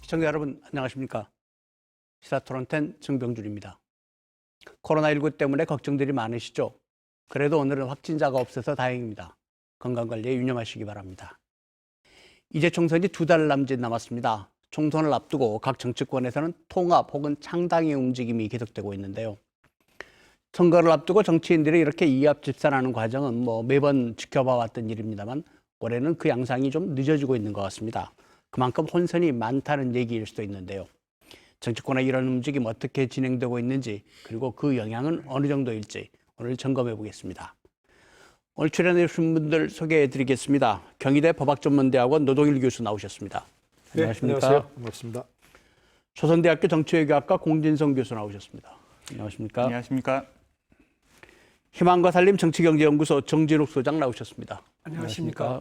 시청자 여러분 안녕하십니까? 시사토론텐 정병준입니다. 코로나19 때문에 걱정들이 많으시죠? 그래도 오늘은 확진자가 없어서 다행입니다. 건강관리에 유념하시기 바랍니다. 이제 총선이 2달 남짓 남았습니다. 총선을 앞두고 각 정치권에서는 통합 혹은 창당의 움직임이 계속되고 있는데요. 선거를 앞두고 정치인들이 이렇게 이합집산하는 과정은 매번 지켜봐 왔던 일입니다만 올해는 그 양상이 좀 늦어지고 있는 것 같습니다. 그만큼 혼선이 많다는 얘기일 수도 있는데요. 정치권의 이런 움직임 어떻게 진행되고 있는지 그리고 그 영향은 어느 정도일지 오늘 점검해 보겠습니다. 오늘 출연해 주신 분들 소개해 드리겠습니다. 경희대 법학전문대학원 노동일 교수 나오셨습니다. 안녕하십니까? 네, 안녕하세요. 반갑습니다. 조선대학교 정치외교학과 공진성 교수 나오셨습니다. 안녕하십니까? 안녕하십니까? 희망과 살림 정치경제연구소 정진욱 소장 나오셨습니다. 안녕하십니까?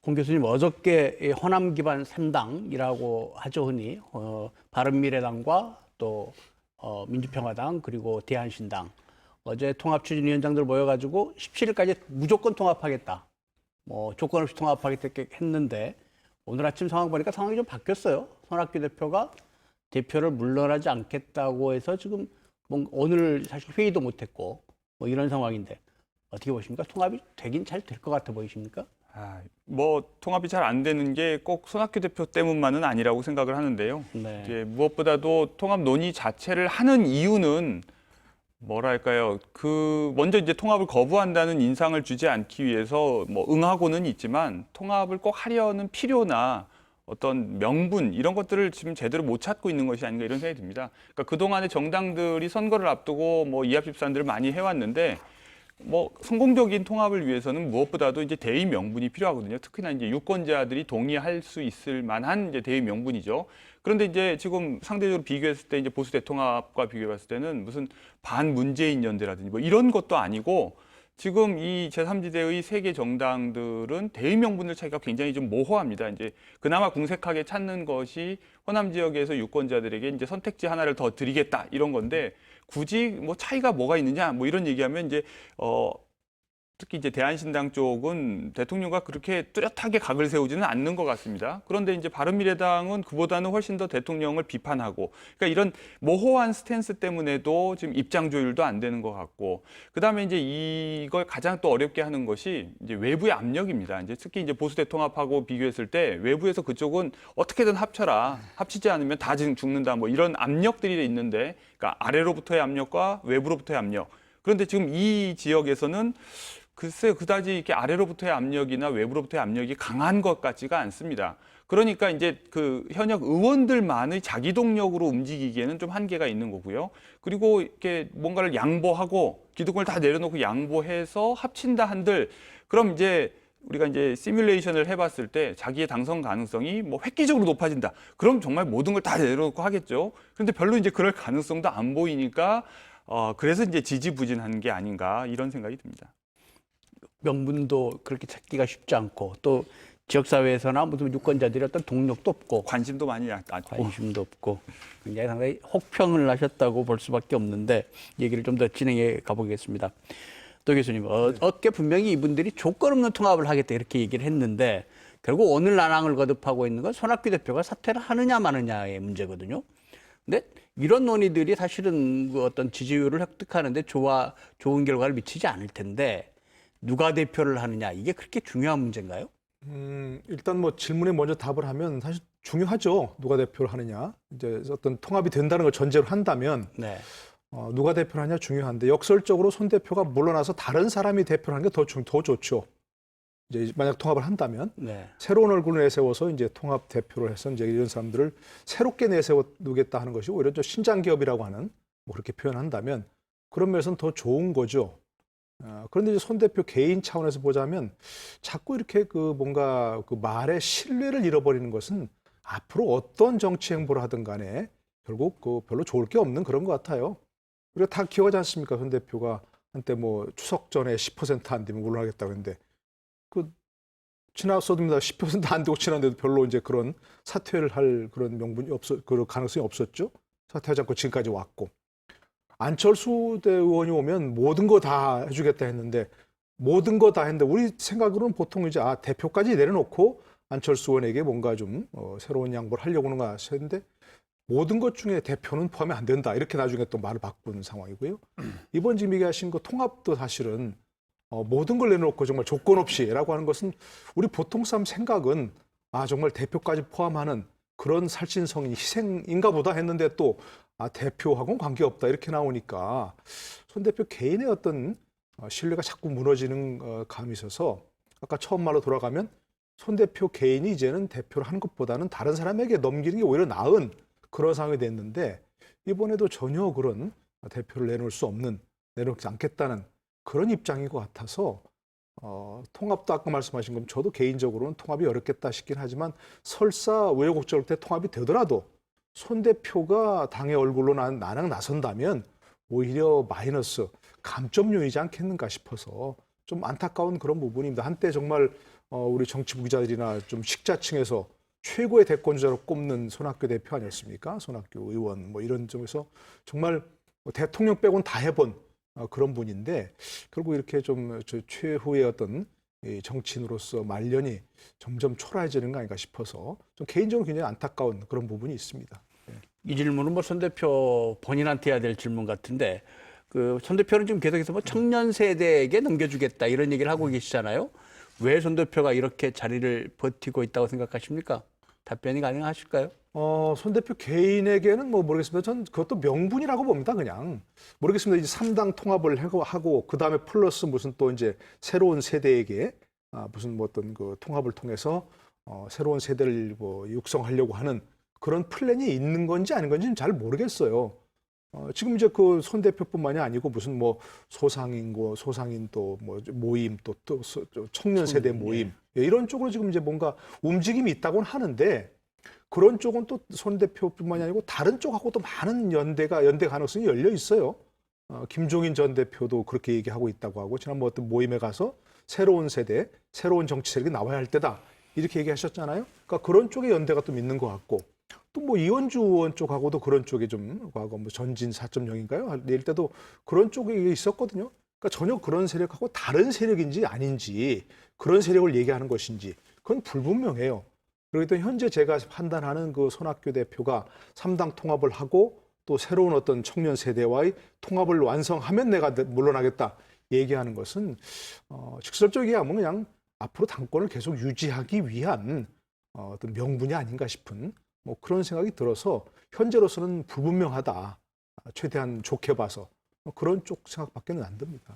공 교수님, 어저께 호남 기반 3당이라고 하죠, 흔히. 바른미래당과 또 민주평화당 그리고 대한신당. 어제 통합추진위원장들 모여가지고 17일까지 무조건 통합하겠다. 조건 없이 통합하겠다 했는데 오늘 아침 상황 보니까 상황이 좀 바뀌었어요. 손학규 대표가 대표를 물러나지 않겠다고 해서 지금 오늘 사실 회의도 못했고 이런 상황인데 어떻게 보십니까? 통합이 되긴 잘 될 것 같아 보이십니까? 통합이 잘 안 되는 게 꼭 손학규 대표 때문만은 아니라고 생각을 하는데요. 네. 이제 무엇보다도 통합 논의 자체를 하는 이유는 뭐랄까요? 먼저 이제 통합을 거부한다는 인상을 주지 않기 위해서 응하고는 있지만 통합을 꼭 하려는 필요나 어떤 명분 이런 것들을 지금 제대로 못 찾고 있는 것이 아닌가 이런 생각이 듭니다. 그러니까 그동안에 정당들이 선거를 앞두고 이합집산들을 많이 해왔는데 성공적인 통합을 위해서는 무엇보다도 이제 대의 명분이 필요하거든요. 특히나 이제 유권자들이 동의할 수 있을 만한 이제 대의 명분이죠. 그런데 이제 지금 상대적으로 비교했을 때 이제 보수 대통합과 비교해봤을 때는 무슨 반문재인 연대라든지 이런 것도 아니고 지금 이 제3지대의 세 개 정당들은 대의 명분을 찾기가 굉장히 좀 모호합니다. 이제 그나마 궁색하게 찾는 것이 호남 지역에서 유권자들에게 이제 선택지 하나를 더 드리겠다 이런 건데 굳이 차이가 뭐가 있느냐 이런 얘기하면 이제 특히 이제 대한신당 쪽은 대통령과 그렇게 뚜렷하게 각을 세우지는 않는 것 같습니다. 그런데 이제 바른미래당은 그보다는 훨씬 더 대통령을 비판하고, 그러니까 이런 모호한 스탠스 때문에도 지금 입장 조율도 안 되는 것 같고, 그 다음에 이제 이걸 가장 또 어렵게 하는 것이 이제 외부의 압력입니다. 이제 특히 이제 보수 대통합하고 비교했을 때 외부에서 그쪽은 어떻게든 합쳐라, 합치지 않으면 다 죽는다, 이런 압력들이 있는데, 그러니까 아래로부터의 압력과 외부로부터의 압력. 그런데 지금 이 지역에서는 글쎄요, 그다지 이렇게 아래로부터의 압력이나 외부로부터의 압력이 강한 것 같지가 않습니다. 그러니까 이제 그 현역 의원들만의 자기 동력으로 움직이기에는 좀 한계가 있는 거고요. 그리고 이렇게 뭔가를 양보하고 기득권을 다 내려놓고 양보해서 합친다 한들 그럼 이제 우리가 이제 시뮬레이션을 해봤을 때 자기의 당선 가능성이 획기적으로 높아진다. 그럼 정말 모든 걸 다 내려놓고 하겠죠. 그런데 별로 이제 그럴 가능성도 안 보이니까 그래서 이제 지지부진한 게 아닌가 이런 생각이 듭니다. 명분도 그렇게 찾기가 쉽지 않고 또 지역사회에서나 무슨 유권자들이 어떤 동력도 없고 관심도 많이 낮고 관심도 없고 굉장히 상당히 혹평을 하셨다고 볼 수밖에 없는데 얘기를 좀 더 진행해 가보겠습니다. 또 교수님, 어저께 분명히 이분들이 조건 없는 통합을 하겠다 이렇게 얘기를 했는데 결국 오늘 난항을 거듭하고 있는 건 손학규 대표가 사퇴를 하느냐 마느냐의 문제거든요. 근데 이런 논의들이 사실은 그 어떤 지지율을 획득하는데 좋은 결과를 미치지 않을 텐데 누가 대표를 하느냐 이게 그렇게 중요한 문제인가요? 일단 질문에 먼저 답을 하면 사실 중요하죠. 누가 대표를 하느냐. 이제 어떤 통합이 된다는 걸 전제로 한다면 네. 누가 대표를 하냐 중요한데 역설적으로 손 대표가 물러나서 다른 사람이 대표를 하는 게 더 좋죠. 이제 만약 통합을 한다면 네. 새로운 얼굴을 내세워서 이제 통합 대표를 해서 이제 이런 사람들을 새롭게 내세우겠다 하는 것이 오히려 신장 기업이라고 하는 그렇게 표현한다면 그런 면에서는 더 좋은 거죠. 그런데 이제 손 대표 개인 차원에서 보자면 자꾸 이렇게 뭔가 말의 신뢰를 잃어버리는 것은 앞으로 어떤 정치 행보를 하든 간에 결국 별로 좋을 게 없는 그런 것 같아요. 우리가 다 기억하지 않습니까? 손 대표가 한때 추석 전에 10% 안 되면 물러나겠다고 했는데 지났어도입니다. 10% 안 되고 지났는데도 별로 이제 그런 사퇴를 할 그런 명분이 그런 가능성이 없었죠. 사퇴하지 않고 지금까지 왔고. 안철수 의원이 오면 모든 거 다 해주겠다 했는데 모든 거 다 했는데 우리 생각으로는 보통 이제 대표까지 내려놓고 안철수 의원에게 뭔가 좀 새로운 양보를 하려고 하는 가 했는데 모든 것 중에 대표는 포함이 안 된다. 이렇게 나중에 또 말을 바꾼 상황이고요. 이번 지금 얘기하신 그 통합도 사실은 모든 걸 내놓고 정말 조건 없이라고 하는 것은 우리 보통 사람 생각은 정말 대표까지 포함하는 그런 살신성인 희생인가 보다 했는데 또 대표하고는 관계없다 이렇게 나오니까 손 대표 개인의 어떤 신뢰가 자꾸 무너지는 감이 있어서 아까 처음 말로 돌아가면 손 대표 개인이 이제는 대표를 하는 것보다는 다른 사람에게 넘기는 게 오히려 나은 그런 상황이 됐는데 이번에도 전혀 그런 대표를 내놓을 수 없는, 내놓지 않겠다는 그런 입장인 것 같아서 통합도 아까 말씀하신 것처럼 저도 개인적으로는 통합이 어렵겠다 싶긴 하지만 설사 우여곡절 때 통합이 되더라도 손 대표가 당의 얼굴로 나랑 나선다면 오히려 마이너스, 감점 요인이지 않겠는가 싶어서 좀 안타까운 그런 부분입니다. 한때 정말 우리 정치부 기자들이나 좀 식자층에서 최고의 대권주자로 꼽는 손학규 대표 아니었습니까? 손학규 의원 뭐 이런 점에서 정말 대통령 빼고는 다 해본 그런 분인데 결국 이렇게 좀 최후의 어떤 정치인으로서 말년이 점점 초라해지는 거 아닌가 싶어서 좀 개인적으로 굉장히 안타까운 그런 부분이 있습니다. 이 질문은 뭐 손 대표 본인한테 해야 될 질문 같은데 그 손 대표는 지금 계속해서 뭐 청년 세대에게 넘겨주겠다 이런 얘기를 하고 계시잖아요. 왜 손 대표가 이렇게 자리를 버티고 있다고 생각하십니까? 답변이 가능하실까요? 손 대표 개인에게는 뭐 모르겠습니다. 전 그것도 명분이라고 봅니다. 그냥 모르겠습니다. 이제 3당 통합을 하고 그 다음에 플러스 무슨 또 이제 새로운 세대에게 무슨 뭐 어떤 그 통합을 통해서 새로운 세대를 뭐 육성하려고 하는 그런 플랜이 있는 건지 아닌 건지는 잘 모르겠어요. 지금 이제 그 손 대표뿐만이 아니고 무슨 뭐 소상인 또 뭐 모임 또 청년 세대 모임 이런 쪽으로 지금 이제 뭔가 움직임이 있다고는 하는데 그런 쪽은 또 손 대표뿐만이 아니고 다른 쪽하고도 많은 연대 가능성이 열려 있어요. 김종인 전 대표도 그렇게 얘기하고 있다고 하고 지난번 어떤 모임에 가서 새로운 세대, 새로운 정치 세력이 나와야 할 때다 이렇게 얘기하셨잖아요. 그러니까 그런 쪽에 연대가 또 있는 것 같고 또 뭐 이원주 의원 쪽하고도 그런 쪽에 좀 과거 뭐 전진 4.0인가요? 낼 때도 그런 쪽에 있었거든요. 그러니까 전혀 그런 세력하고 다른 세력인지 아닌지 그런 세력을 얘기하는 것인지 그건 불분명해요. 그리고 또 현재 제가 판단하는 그 손학규 대표가 3당 통합을 하고 또 새로운 어떤 청년 세대와의 통합을 완성하면 내가 물러나겠다 얘기하는 것은 직설적으로 얘기하면 그냥 앞으로 당권을 계속 유지하기 위한 어떤 명분이 아닌가 싶은 뭐 그런 생각이 들어서 현재로서는 불분명하다. 최대한 좋게 봐서 그런 쪽 생각밖에는 안 듭니다.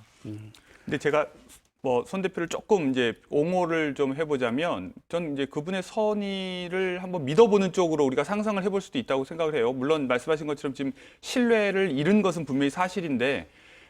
근데 제가 뭐 손 대표를 조금 이제 옹호를 좀 해보자면 전 이제 그분의 선의를 한번 믿어보는 쪽으로 우리가 상상을 해볼 수도 있다고 생각을 해요. 물론 말씀하신 것처럼 지금 신뢰를 잃은 것은 분명히 사실인데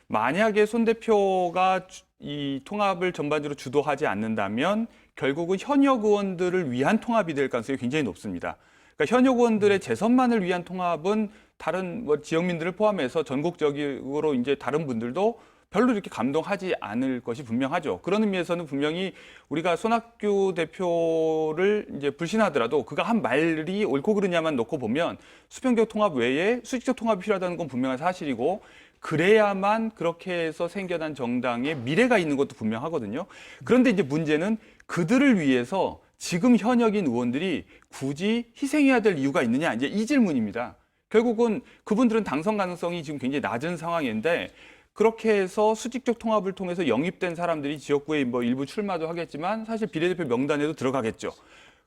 만약에 손 대표가 이 통합을 전반적으로 주도하지 않는다면 결국은 현역 의원들을 위한 통합이 될 가능성이 굉장히 높습니다. 그러니까 현역 의원들의 재선만을 위한 통합은 다른 뭐 지역민들을 포함해서 전국적으로 이제 다른 분들도 별로 이렇게 감동하지 않을 것이 분명하죠. 그런 의미에서는 분명히 우리가 손학규 대표를 이제 불신하더라도 그가 한 말이 옳고 그르냐만 놓고 보면 수평적 통합 외에 수직적 통합이 필요하다는 건 분명한 사실이고 그래야만 그렇게 해서 생겨난 정당의 미래가 있는 것도 분명하거든요. 그런데 이제 문제는 그들을 위해서 지금 현역인 의원들이 굳이 희생해야 될 이유가 있느냐 이제 이 질문입니다. 결국은 그분들은 당선 가능성이 지금 굉장히 낮은 상황인데 그렇게 해서 수직적 통합을 통해서 영입된 사람들이 지역구에 뭐 일부 출마도 하겠지만 사실 비례대표 명단에도 들어가겠죠.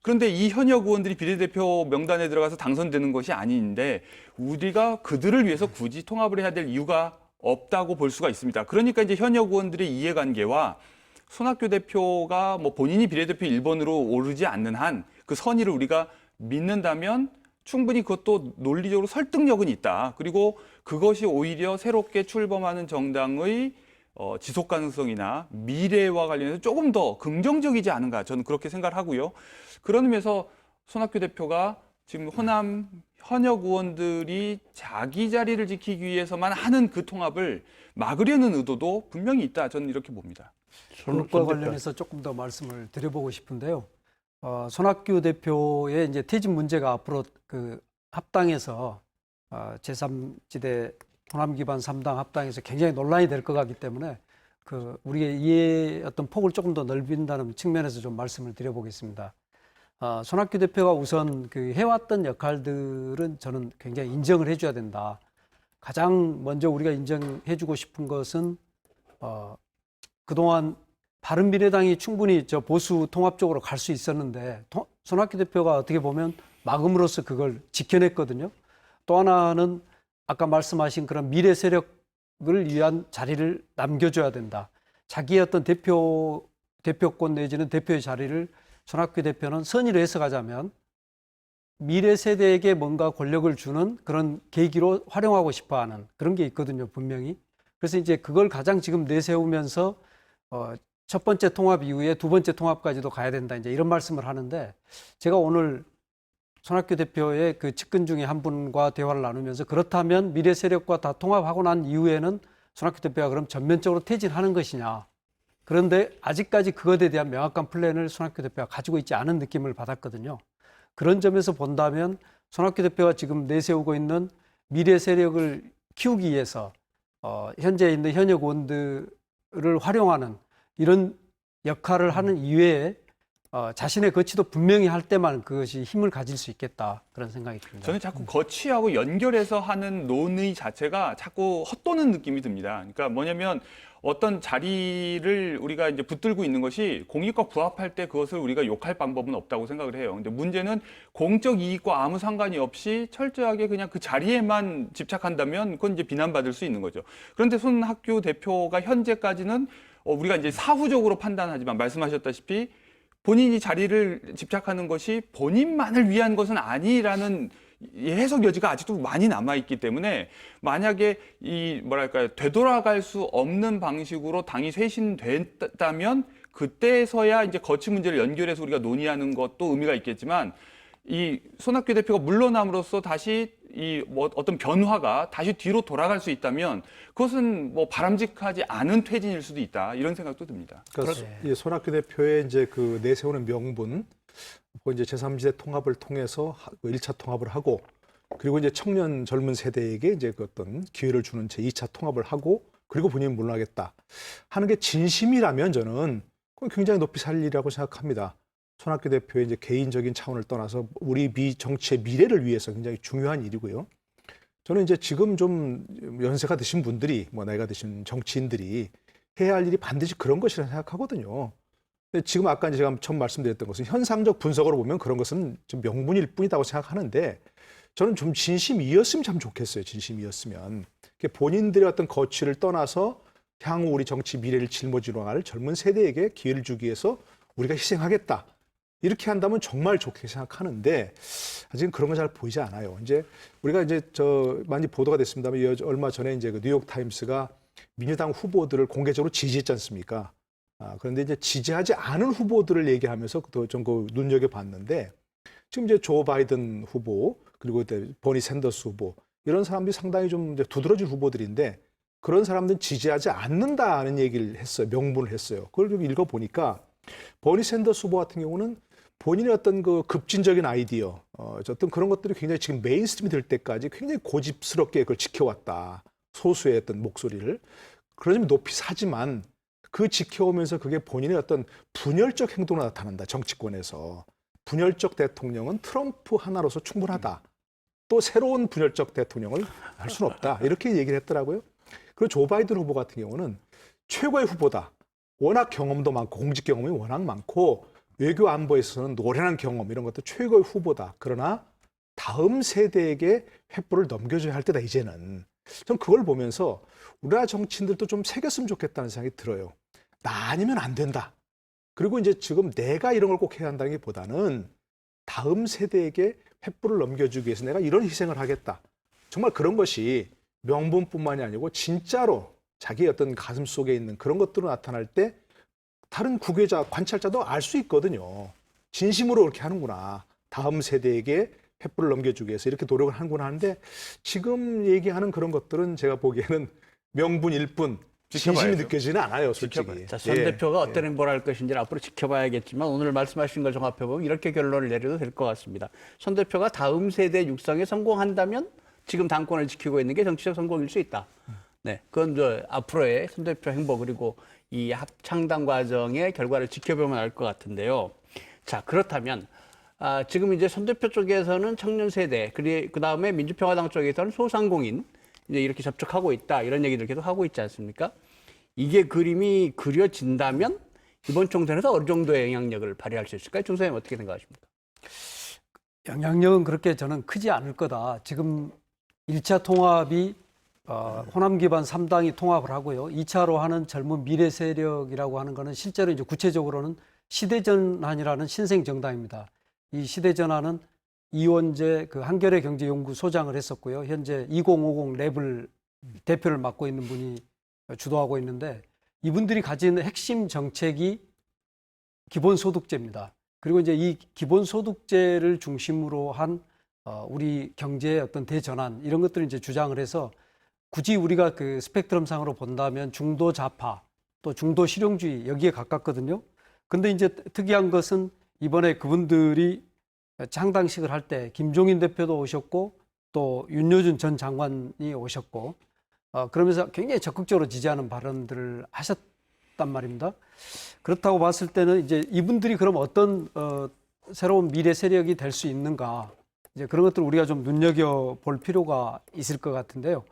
그런데 이 현역 의원들이 비례대표 명단에 들어가서 당선되는 것이 아닌데 우리가 그들을 위해서 굳이 통합을 해야 될 이유가 없다고 볼 수가 있습니다. 그러니까 이제 현역 의원들의 이해관계와 손학규 대표가 뭐 본인이 비례대표 1번으로 오르지 않는 한 그 선의를 우리가 믿는다면 충분히 그것도 논리적으로 설득력은 있다. 그리고 그것이 오히려 새롭게 출범하는 정당의 지속 가능성이나 미래와 관련해서 조금 더 긍정적이지 않은가 저는 그렇게 생각을 하고요. 그런 의미에서 손학규 대표가 지금 호남 현역 의원들이 자기 자리를 지키기 위해서만 하는 그 통합을 막으려는 의도도 분명히 있다. 저는 이렇게 봅니다. 그것과 관련해서 조금 더 말씀을 드려보고 싶은데요. 손학규 대표의 이제 퇴진 문제가 앞으로 그 합당에서 제3지대 호남 기반 3당 합당에서 굉장히 논란이 될 것 같기 때문에 그 우리의 이해의 어떤 폭을 조금 더 넓힌다는 측면에서 좀 말씀을 드려보겠습니다. 손학규 대표가 우선 그 해왔던 역할들은 저는 굉장히 인정을 해줘야 된다. 가장 먼저 우리가 인정해주고 싶은 것은 그동안 바른미래당이 충분히 저 보수 통합 쪽으로 갈 수 있었는데 손학규 대표가 어떻게 보면 막음으로써 그걸 지켜냈거든요. 또 하나는 아까 말씀하신 그런 미래 세력을 위한 자리를 남겨줘야 된다. 자기의 어떤 대표권 내지는 대표의 자리를 손학규 대표는 선의를 해석하자면 미래 세대에게 뭔가 권력을 주는 그런 계기로 활용하고 싶어하는 그런 게 있거든요, 분명히. 그래서 이제 그걸 가장 지금 내세우면서 첫 번째 통합 이후에 두 번째 통합까지도 가야 된다, 이제 이런 말씀을 하는데, 제가 오늘 손학규 대표의 그 측근 중에 한 분과 대화를 나누면서 그렇다면 미래 세력과 다 통합하고 난 이후에는 손학규 대표가 그럼 전면적으로 퇴진하는 것이냐. 그런데 아직까지 그것에 대한 명확한 플랜을 손학규 대표가 가지고 있지 않은 느낌을 받았거든요. 그런 점에서 본다면 손학규 대표가 지금 내세우고 있는 미래 세력을 키우기 위해서 현재 있는 현역 의원들을 활용하는 이런 역할을 하는 이외에 자신의 거치도 분명히 할 때만 그것이 힘을 가질 수 있겠다, 그런 생각이 듭니다. 저는 자꾸 거치하고 연결해서 하는 논의 자체가 자꾸 헛도는 느낌이 듭니다. 그러니까 뭐냐면 어떤 자리를 우리가 이제 붙들고 있는 것이 공익과 부합할 때 그것을 우리가 욕할 방법은 없다고 생각을 해요. 근데 문제는 공적 이익과 아무 상관이 없이 철저하게 그냥 그 자리에만 집착한다면 그건 이제 비난받을 수 있는 거죠. 그런데 손학규 대표가 현재까지는 우리가 이제 사후적으로 판단하지만 말씀하셨다시피 본인이 자리를 집착하는 것이 본인만을 위한 것은 아니라는 해석 여지가 아직도 많이 남아있기 때문에 만약에 되돌아갈 수 없는 방식으로 당이 쇄신됐다면 그때서야 이제 거치 문제를 연결해서 우리가 논의하는 것도 의미가 있겠지만, 이 손학규 대표가 물러남으로써 다시 어떤 변화가 다시 뒤로 돌아갈 수 있다면 그것은 바람직하지 않은 퇴진일 수도 있다, 이런 생각도 듭니다. 그러니까 이 손학규 대표의 이제 그 내세우는 명분, 이제 제3지대 통합을 통해서 1차 통합을 하고, 그리고 이제 청년 젊은 세대에게 이제 그 어떤 기회를 주는 제2차 통합을 하고, 그리고 본인이 물러나겠다 하는 게 진심이라면 저는 그건 굉장히 높이 살 일이라고 생각합니다. 손학규 대표의 이제 개인적인 차원을 떠나서 우리 정치의 미래를 위해서 굉장히 중요한 일이고요. 저는 이제 지금 좀 연세가 드신 분들이, 나이가 드신 정치인들이 해야 할 일이 반드시 그런 것이라 생각하거든요. 근데 지금 아까 이제 제가 처음 말씀드렸던 것은 현상적 분석으로 보면 그런 것은 좀 명분일 뿐이라고 생각하는데, 저는 좀 진심이었으면 참 좋겠어요. 진심이었으면. 본인들의 어떤 거취를 떠나서 향후 우리 정치 미래를 짊어지러 갈 젊은 세대에게 기회를 주기 위해서 우리가 희생하겠다, 이렇게 한다면 정말 좋게 생각하는데, 아직은 그런 건 잘 보이지 않아요. 이제 우리가 이제 많이 보도가 됐습니다만, 얼마 전에 이제 그 뉴욕 타임스가 민주당 후보들을 공개적으로 지지했지 않습니까? 그런데 이제 지지하지 않은 후보들을 얘기하면서 좀 눈여겨봤는데, 지금 이제 조 바이든 후보, 그리고 버니 샌더스 후보, 이런 사람들이 상당히 좀 이제 두드러진 후보들인데, 그런 사람들은 지지하지 않는다는 얘기를 했어요. 명분을 했어요. 그걸 좀 읽어보니까 버니 샌더스 후보 같은 경우는 본인의 어떤 그 급진적인 아이디어, 어떤 그런 것들이 굉장히 지금 메인스트림이 될 때까지 굉장히 고집스럽게 그걸 지켜왔다. 소수의 어떤 목소리를. 그러면 높이 사지만 그 지켜오면서 그게 본인의 어떤 분열적 행동으로 나타난다. 정치권에서. 분열적 대통령은 트럼프 하나로서 충분하다. 또 새로운 분열적 대통령을 할 수는 없다. 이렇게 얘기를 했더라고요. 그리고 조 바이든 후보 같은 경우는 최고의 후보다. 워낙 경험도 많고 공직 경험이 워낙 많고 외교 안보에서는 노련한 경험, 이런 것도 최고의 후보다. 그러나 다음 세대에게 횃불을 넘겨줘야 할 때다, 이제는. 전 그걸 보면서 우리나라 정치인들도 좀 새겼으면 좋겠다는 생각이 들어요. 나 아니면 안 된다. 그리고 이제 지금 내가 이런 걸 꼭 해야 한다는 게 보다는 다음 세대에게 횃불을 넘겨주기 위해서 내가 이런 희생을 하겠다. 정말 그런 것이 명분뿐만이 아니고 진짜로 자기의 어떤 가슴 속에 있는 그런 것들로 나타날 때 다른 구계자, 관찰자도 알 수 있거든요. 진심으로 그렇게 하는구나. 다음 세대에게 횃불을 넘겨주기 위해서 이렇게 노력을 하는구나 하는데, 지금 얘기하는 그런 것들은 제가 보기에는 명분일 뿐 진심이 느껴지는 않아요, 솔직히. 자, 손 대표가 어떤 행보를 할 것인지를 앞으로 지켜봐야겠지만, 오늘 말씀하신 걸 종합해보면 이렇게 결론을 내려도 될 것 같습니다. 손 대표가 다음 세대 육성에 성공한다면 지금 당권을 지키고 있는 게 정치적 성공일 수 있다. 네, 그건 앞으로의 손 대표 행보, 그리고 이 합창당 과정의 결과를 지켜보면 알 것 같은데요. 자, 그렇다면 지금 이제 손 대표 쪽에서는 청년 세대, 그 다음에 민주평화당 쪽에서는 소상공인 이제 이렇게 접촉하고 있다 이런 얘기들 계속 하고 있지 않습니까? 이게 그림이 그려진다면 이번 총선에서 어느 정도의 영향력을 발휘할 수 있을까요? 중 선생님 어떻게 생각하십니까? 영향력은 그렇게 저는 크지 않을 거다. 지금 1차 통합이 호남 기반 3당이 통합을 하고요. 2차로 하는 젊은 미래 세력이라고 하는 거는 실제로 이제 구체적으로는 시대전환이라는 신생 정당입니다. 이 시대전환은 이원재 그 한겨레 경제연구소장을 했었고요. 현재 2050 랩을 대표를 맡고 있는 분이 주도하고 있는데 이분들이 가진 핵심 정책이 기본소득제입니다. 그리고 이제 이 기본소득제를 중심으로 한 우리 경제의 어떤 대전환 이런 것들을 이제 주장을 해서 굳이 우리가 그 스펙트럼상으로 본다면 중도 좌파 또 중도 실용주의 여기에 가깝거든요. 근데 이제 특이한 것은 이번에 그분들이 창당식을 할 때 김종인 대표도 오셨고 또 윤여준 전 장관이 오셨고 그러면서 굉장히 적극적으로 지지하는 발언들을 하셨단 말입니다. 그렇다고 봤을 때는 이제 이분들이 그럼 어떤 새로운 미래 세력이 될 수 있는가 이제 그런 것들 우리가 좀 눈여겨 볼 필요가 있을 것 같은데요.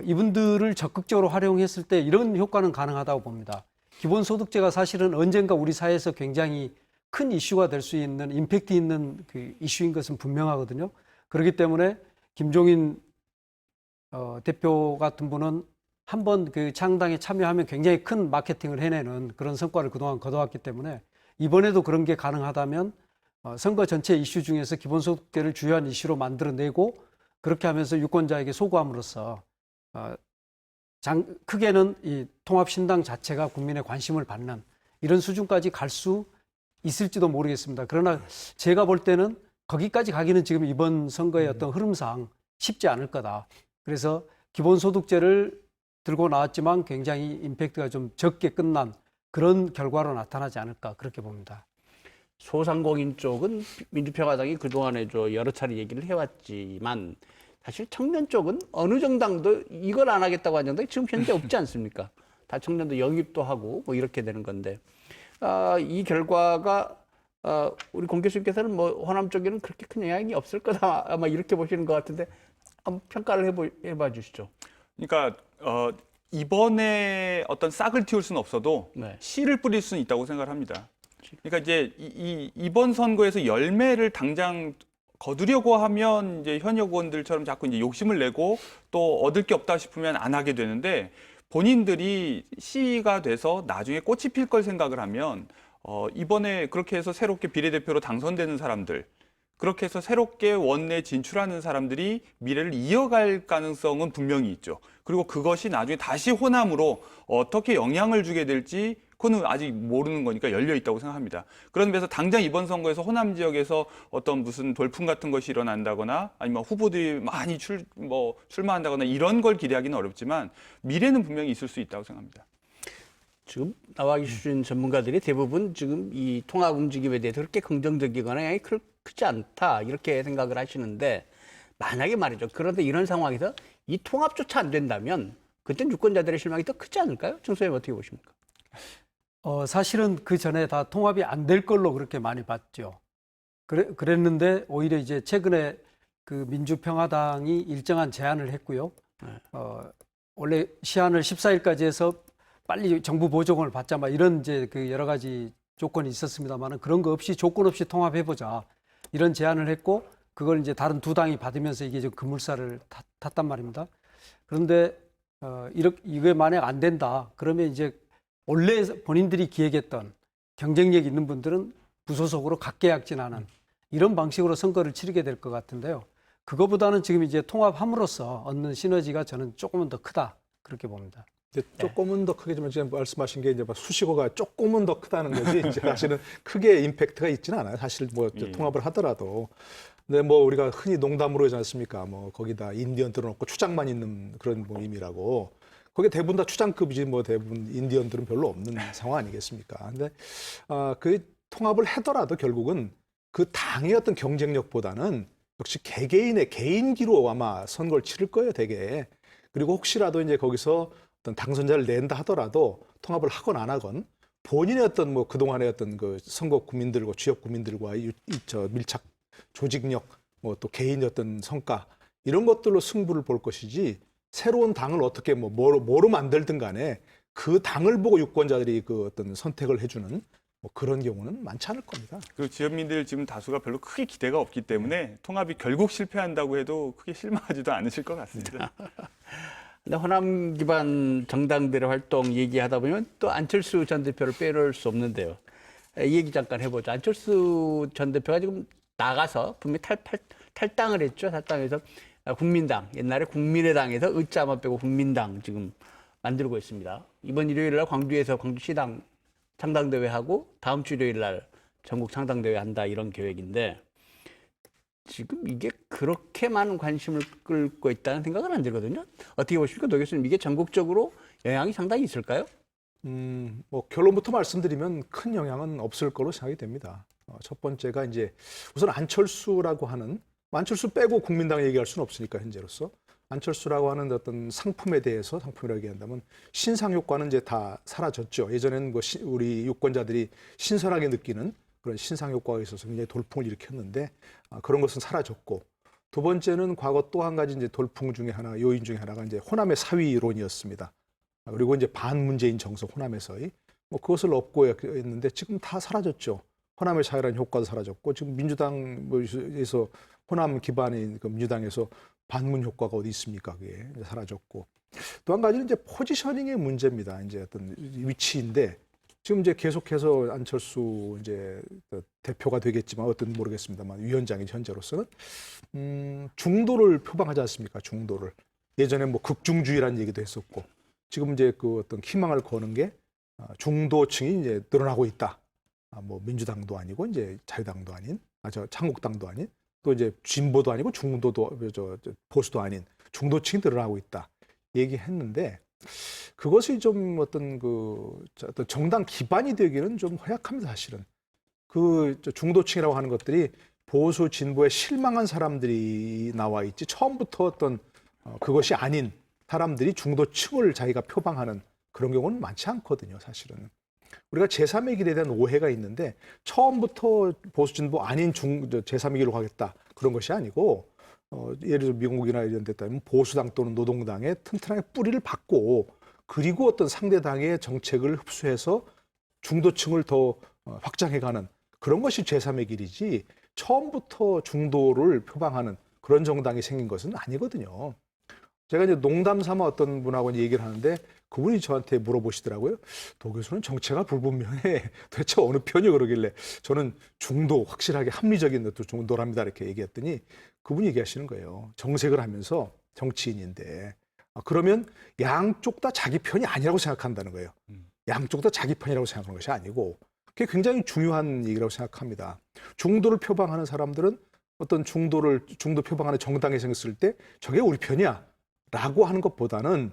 이분들을 적극적으로 활용했을 때 이런 효과는 가능하다고 봅니다. 기본소득제가 사실은 언젠가 우리 사회에서 굉장히 큰 이슈가 될 수 있는 임팩트 있는 그 이슈인 것은 분명하거든요. 그렇기 때문에 김종인 대표 같은 분은 한번 그 창당에 참여하면 굉장히 큰 마케팅을 해내는 그런 성과를 그동안 거둬왔기 때문에 이번에도 그런 게 가능하다면 선거 전체 이슈 중에서 기본소득제를 주요한 이슈로 만들어내고 그렇게 하면서 유권자에게 소구함으로써 크게는 이 통합신당 자체가 국민의 관심을 받는 이런 수준까지 갈 수 있을지도 모르겠습니다. 그러나 제가 볼 때는 거기까지 가기는 지금 이번 선거의 어떤 흐름상 쉽지 않을 거다. 그래서 기본소득제를 들고 나왔지만 굉장히 임팩트가 좀 적게 끝난 그런 결과로 나타나지 않을까 그렇게 봅니다. 소상공인 쪽은 민주평화당이 그동안에 여러 차례 얘기를 해왔지만 사실 청년 쪽은 어느 정당도 이걸 안 하겠다고 하는 정당이 지금 현재 없지 않습니까? 다 청년도 영입도 하고 뭐 이렇게 되는 건데 이 결과가 우리 공 교수님께서는 뭐 호남 쪽에는 그렇게 큰 영향이 없을 거다 아마 이렇게 보시는 것 같은데 한번 평가를 해봐 주시죠. 그러니까 이번에 어떤 싹을 틔울 수는 없어도 네. 씨를 뿌릴 수는 있다고 생각을 합니다. 그러니까 이제 이번 선거에서 열매를 당장 거두려고 하면 이제 현역 의원들처럼 자꾸 이제 욕심을 내고 또 얻을 게 없다 싶으면 안 하게 되는데 본인들이 씨가 돼서 나중에 꽃이 필 걸 생각을 하면 이번에 그렇게 해서 새롭게 비례대표로 당선되는 사람들 그렇게 해서 새롭게 원내 진출하는 사람들이 미래를 이어갈 가능성은 분명히 있죠. 그리고 그것이 나중에 다시 호남으로 어떻게 영향을 주게 될지 그거는 아직 모르는 거니까 열려 있다고 생각합니다. 그런 면에서 당장 이번 선거에서 호남 지역에서 어떤 무슨 돌풍 같은 것이 일어난다거나 아니면 후보들이 많이 출마한다거나 이런 걸 기대하기는 어렵지만 미래는 분명히 있을 수 있다고 생각합니다. 지금 나와 계신 전문가들이 대부분 지금 이 통합 움직임에 대해서 그렇게 긍정적이거나 영향이 크지 않다 이렇게 생각을 하시는데 만약에 말이죠. 그런데 이런 상황에서 이 통합조차 안 된다면 그땐 유권자들의 실망이 더 크지 않을까요? 정 선생님 어떻게 보십니까? 사실은 그 전에 다 통합이 안 될 걸로 그렇게 많이 봤죠. 그랬는데 오히려 이제 최근에 그 민주평화당이 일정한 제안을 했고요. 원래 시한을 14일까지 해서 빨리 정부 보조금을 받자 막 이런 이제 그 여러 가지 조건이 있었습니다만은 그런 거 없이 조건 없이 통합해보자 이런 제안을 했고 그걸 이제 다른 두 당이 받으면서 이게 좀 급물살을 탔단 말입니다. 그런데 이게 만약 안 된다 그러면 이제 원래 본인들이 기획했던 경쟁력 있는 분들은 부소속으로 각계약진하는 이런 방식으로 선거를 치르게 될 것 같은데요. 그거보다는 지금 이제 통합함으로써 얻는 시너지가 저는 조금은 더 크다 그렇게 봅니다. 조금은 더 크게 좀 지금 말씀하신 게 이제 수식어가 조금은 더 크다는 거지 이제 사실은 크게 임팩트가 있지는 않아요. 사실 뭐 통합을 하더라도. 근데 뭐 우리가 흔히 농담으로 하지 않습니까? 뭐 거기다 인디언 들어놓고 추장만 있는 그런 모임이라고. 거기 대부분 다 추장급이지 뭐 대부분 인디언들은 별로 없는 상황 아니겠습니까? 근데 그 통합을 하더라도 결국은 그 당의 어떤 경쟁력보다는 역시 개개인의 개인기로 아마 선거를 치를 거예요, 되게. 그리고 혹시라도 이제 거기서 어떤 당선자를 낸다 하더라도 통합을 하건 안 하건 본인의 어떤 뭐 그동안의 어떤 그 선거 국민들과 지역 국민들과의 밀착 조직력, 뭐 또 개인의 어떤 성과 이런 것들로 승부를 볼 것이지 새로운 당을 어떻게 뭐로 만들든 간에 그 당을 보고 유권자들이 그 어떤 선택을 해주는 뭐 그런 경우는 많지 않을 겁니다. 그 지역민들 지금 다수가 별로 크게 기대가 없기 때문에 통합이 결국 실패한다고 해도 크게 실망하지도 않으실 것 같습니다. 근데 호남 기반 정당들의 활동 얘기하다 보면 또 안철수 전 대표를 빼놓을 수 없는데요. 이 얘기 잠깐 해보죠. 안철수 전 대표가 지금 나가서 분명히 탈당을 했죠. 탈당해서 국민당, 옛날에 국민의당에서 의자만 빼고 국민당 지금 만들고 있습니다. 이번 일요일 날 광주에서 광주시당 창당대회 하고 다음 주 일요일 날 전국 창당대회 한다 이런 계획인데 지금 이게 그렇게 많은 관심을 끌고 있다는 생각은 안 들거든요. 어떻게 보십니까, 노 교수님? 이게 전국적으로 영향이 상당히 있을까요? 뭐 결론부터 말씀드리면 큰 영향은 없을 거로 생각이 됩니다. 첫 번째가 이제 우선 안철수라고 하는 안철수 빼고 국민당 얘기할 수는 없으니까 현재로서 안철수라고 하는 어떤 상품에 대해서 상품이라고 얘기한다면 신상 효과는 이제 다 사라졌죠. 예전에는 뭐 우리 유권자들이 신선하게 느끼는 그런 신상 효과가 있어서 굉장히 돌풍을 일으켰는데 그런 것은 사라졌고 두 번째는 과거 또 한 가지 이제 돌풍 중에 하나 요인 중에 하나가 이제 호남의 사위론이었습니다. 그리고 이제 반문재인 정서 호남에서의 뭐 그것을 업고했는데 지금 다 사라졌죠. 호남의 사회라는 효과도 사라졌고 지금 민주당에서 호남 기반인 그 민주당에서 반문 효과가 어디 있습니까? 그게 이제 사라졌고 또 한 가지는 이제 포지셔닝의 문제입니다. 이제 어떤 위치인데 지금 이제 계속해서 안철수 이제 대표가 되겠지만 어떤 모르겠습니다만 위원장이 현재로서는 중도를 표방하지 않습니까? 중도를 예전에 뭐 극중주의라는 얘기도 했었고 지금 이제 그 어떤 희망을 거는 게 중도층이 이제 늘어나고 있다. 뭐 민주당도 아니고 이제 자유당도 아닌, 한국당도 아닌, 또 이제 진보도 아니고 중도도 보수도 아닌 중도층이 늘어나고 있다. 얘기했는데 그것이 좀 어떤 어떤 정당 기반이 되기는 좀 허약합니다, 사실은. 그 중도층이라고 하는 것들이 보수 진보에 실망한 사람들이 나와 있지 처음부터 어떤 그것이 아닌 사람들이 중도층을 자기가 표방하는 그런 경우는 많지 않거든요, 사실은. 우리가 제3의 길에 대한 오해가 있는데 처음부터 보수 진보 아닌 제3의 길로 가겠다 그런 것이 아니고 예를 들어 미국이나 이런 데 따르면 보수당 또는 노동당의 튼튼하게 뿌리를 받고 그리고 어떤 상대당의 정책을 흡수해서 중도층을 더 확장해가는 그런 것이 제3의 길이지 처음부터 중도를 표방하는 그런 정당이 생긴 것은 아니거든요. 제가 이제 농담 삼아 어떤 분하고 얘기를 하는데 그분이 저한테 물어보시더라고요. 도 교수는 정체가 불분명해. 도대체 어느 편이 그러길래 저는 중도, 확실하게 합리적인 중도랍니다. 이렇게 얘기했더니 그분이 얘기하시는 거예요. 정색을 하면서 정치인인데 그러면 양쪽 다 자기 편이 아니라고 생각한다는 거예요. 양쪽 다 자기 편이라고 생각하는 것이 아니고 그게 굉장히 중요한 얘기라고 생각합니다. 중도를 표방하는 사람들은 어떤 중도 표방하는 정당이 생겼을 때 저게 우리 편이야 라고 하는 것보다는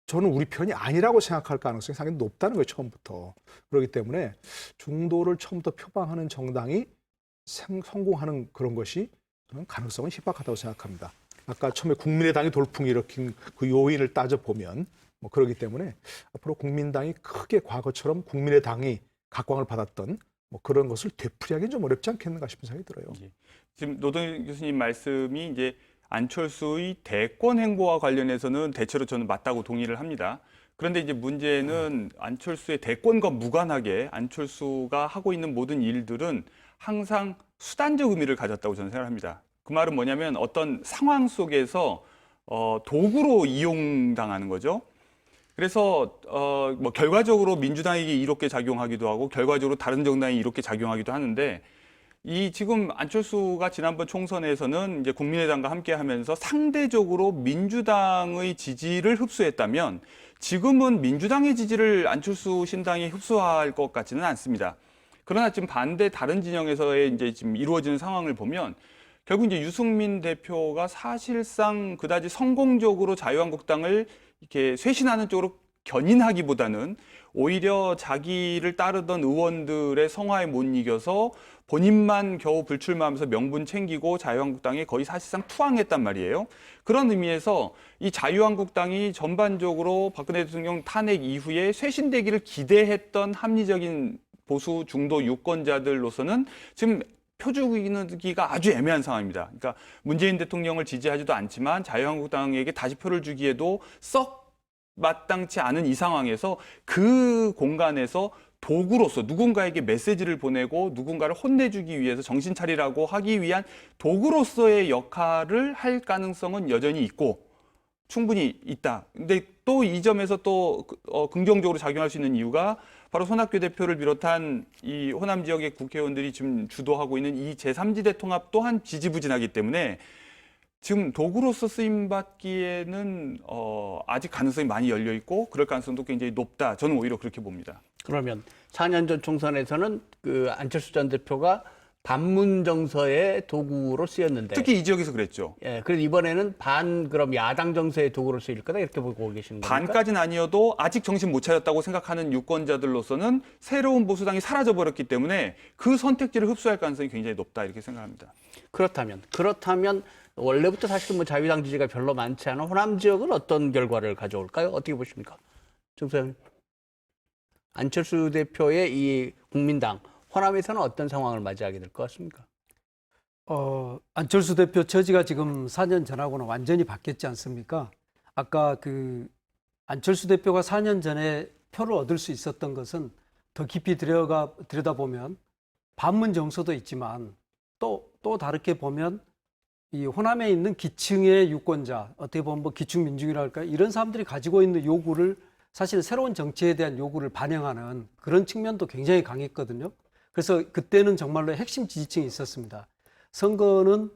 저는 우리 편이 아니라고 생각할 가능성이 상당히 높다는 거예요, 처음부터. 그렇기 때문에 중도를 처음부터 표방하는 정당이 성공하는 그런 것이 저는 가능성은 희박하다고 생각합니다. 아까 처음에 국민의당이 돌풍이 일으킨 그 요인을 따져보면 뭐 그렇기 때문에 앞으로 국민당이 크게 과거처럼 국민의당이 각광을 받았던 뭐 그런 것을 되풀이하기는 좀 어렵지 않겠는가 싶은 생각이 들어요. 지금 노동 교수님 말씀이 이제 안철수의 대권 행보와 관련해서는 대체로 저는 맞다고 동의를 합니다. 그런데 이제 문제는 안철수의 대권과 무관하게 안철수가 하고 있는 모든 일들은 항상 수단적 의미를 가졌다고 저는 생각합니다. 그 말은 뭐냐면 어떤 상황 속에서 도구로 이용당하는 거죠. 그래서 뭐 결과적으로 민주당에게 이롭게 작용하기도 하고 결과적으로 다른 정당이 이롭게 작용하기도 하는데 이 지금 안철수가 지난번 총선에서는 이제 국민의당과 함께 하면서 상대적으로 민주당의 지지를 흡수했다면 지금은 민주당의 지지를 안철수 신당이 흡수할 것 같지는 않습니다. 그러나 지금 반대 다른 진영에서의 이제 지금 이루어지는 상황을 보면 결국 이제 유승민 대표가 사실상 그다지 성공적으로 자유한국당을 이렇게 쇄신하는 쪽으로 견인하기보다는 오히려 자기를 따르던 의원들의 성화에 못 이겨서 본인만 겨우 불출마하면서 명분 챙기고 자유한국당이 거의 사실상 투항했단 말이에요. 그런 의미에서 이 자유한국당이 전반적으로 박근혜 대통령 탄핵 이후에 쇄신되기를 기대했던 합리적인 보수 중도 유권자들로서는 지금 표주기가 아주 애매한 상황입니다. 그러니까 문재인 대통령을 지지하지도 않지만 자유한국당에게 다시 표를 주기에도 썩 마땅치 않은 이 상황에서 그 공간에서 도구로서 누군가에게 메시지를 보내고 누군가를 혼내주기 위해서 정신 차리라고 하기 위한 도구로서의 역할을 할 가능성은 여전히 있고 충분히 있다. 근데 또 이 점에서 또 긍정적으로 작용할 수 있는 이유가 바로 손학규 대표를 비롯한 이 호남 지역의 국회의원들이 지금 주도하고 있는 이 제3지대 통합 또한 지지부진하기 때문에 지금 도구로서 쓰임받기에는 아직 가능성이 많이 열려 있고 그럴 가능성도 굉장히 높다. 저는 오히려 그렇게 봅니다. 그러면 4년 전 총선에서는 그 안철수 전 대표가 반문 정서의 도구로 쓰였는데 특히 이 지역에서 그랬죠. 예, 그래서 이번에는 그럼 야당 정서의 도구로 쓰일 거다 이렇게 보고 계시는 겁니까? 반까지는 아니어도 아직 정신 못 차렸다고 생각하는 유권자들로서는 새로운 보수당이 사라져버렸기 때문에 그 선택지를 흡수할 가능성이 굉장히 높다 이렇게 생각합니다. 그렇다면 원래부터 사실 뭐 자유당 지지가 별로 많지 않은 호남 지역은 어떤 결과를 가져올까요? 어떻게 보십니까? 정소영 안철수 대표의 이 국민당 호남에서는 어떤 상황을 맞이하게 될 것 같습니까? 안철수 대표 처지가 지금 4년 전하고는 완전히 바뀌었지 않습니까? 아까 그 안철수 대표가 4년 전에 표를 얻을 수 있었던 것은 더 깊이 들여다보면 반문 정서도 있지만 또 다르게 보면 이 호남에 있는 기층의 유권자, 어떻게 보면 뭐 기층민중이라 할까요? 이런 사람들이 가지고 있는 요구를 사실 새로운 정치에 대한 요구를 반영하는 그런 측면도 굉장히 강했거든요. 그래서 그때는 정말로 핵심 지지층이 있었습니다. 선거는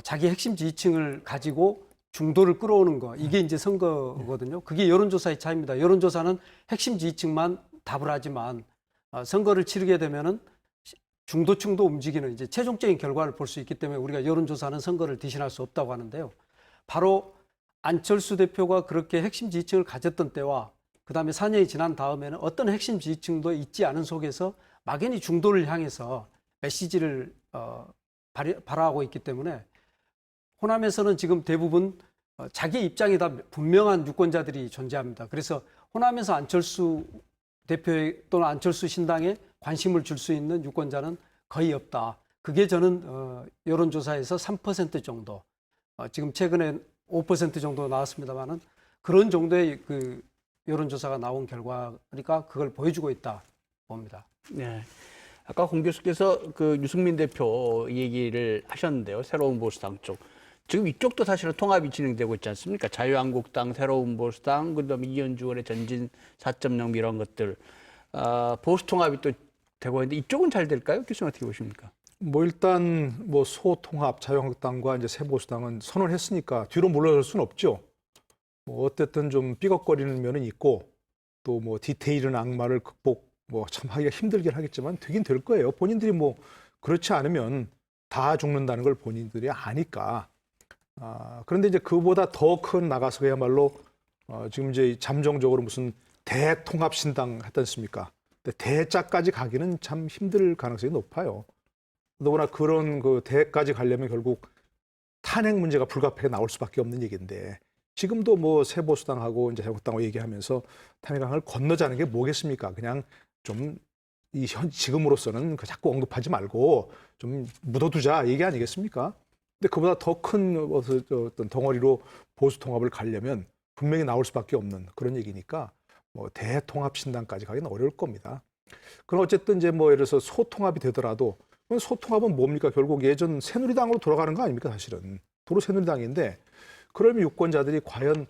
자기 핵심 지지층을 가지고 중도를 끌어오는 거, 이게 이제 선거거든요. 그게 여론조사의 차이입니다. 여론조사는 핵심 지지층만 답을 하지만 선거를 치르게 되면은 중도층도 움직이는 이제 최종적인 결과를 볼 수 있기 때문에 우리가 여론조사는 선거를 대신할 수 없다고 하는데요. 바로 안철수 대표가 그렇게 핵심 지지층을 가졌던 때와 그다음에 4년이 지난 다음에는 어떤 핵심 지지층도 있지 않은 속에서 막연히 중도를 향해서 메시지를 발화하고 있기 때문에 호남에서는 지금 대부분 자기 입장이 다 분명한 유권자들이 존재합니다. 그래서 호남에서 안철수 대표 또는 안철수 신당에 관심을 줄 수 있는 유권자는 거의 없다. 그게 저는 여론조사에서 3% 정도, 지금 최근에 5% 정도 나왔습니다만은 그런 정도의 그 여론조사가 나온 결과니까 그걸 보여주고 있다 봅니다. 네. 아까 공 교수께서 그 유승민 대표 얘기를 하셨는데요. 새로운 보수당 쪽. 지금 이쪽도 사실은 통합이 진행되고 있지 않습니까? 자유한국당, 새로운 보수당, 그다음에 이현주 의원의 전진 4.0 이런 것들. 보수 통합이 또 되고 있는데 이쪽은 잘 될까요? 교수님 어떻게 보십니까? 뭐 일단 뭐 소통합 자유한국당과 이제 새보수당은 선언했으니까 뒤로 물러설 수는 없죠. 뭐 어쨌든 좀 삐걱거리는 면은 있고 또 뭐 디테일은 악마를 극복 뭐 참 하기가 힘들긴 하겠지만 되긴 될 거예요. 본인들이 뭐 그렇지 않으면 다 죽는다는 걸 본인들이 아니까. 그런데 이제 그보다 더 큰 나가서 그야말로 지금 이제 잠정적으로 무슨 대통합신당 했지 않습니까? 근데 대자까지 가기는 참 힘들 가능성이 높아요. 더구나 그런 그 대까지 가려면 결국 탄핵 문제가 불가피하게 나올 수밖에 없는 얘기인데 지금도 뭐 새보수당하고 이제 자유한국당하고 얘기하면서 탄핵안을 건너자는 게 뭐겠습니까? 그냥 좀 지금으로서는 자꾸 언급하지 말고 좀 묻어두자 얘기 아니겠습니까? 근데 그보다 더 큰 어떤 덩어리로 보수 통합을 가려면 분명히 나올 수밖에 없는 그런 얘기니까 뭐 대통합 신당까지 가기는 어려울 겁니다. 그럼 어쨌든 이제 뭐 예를 들어서 소통합이 되더라도 소통합은 뭡니까? 결국 예전 새누리당으로 돌아가는 거 아닙니까? 사실은 도로 새누리당인데 그러면 유권자들이 과연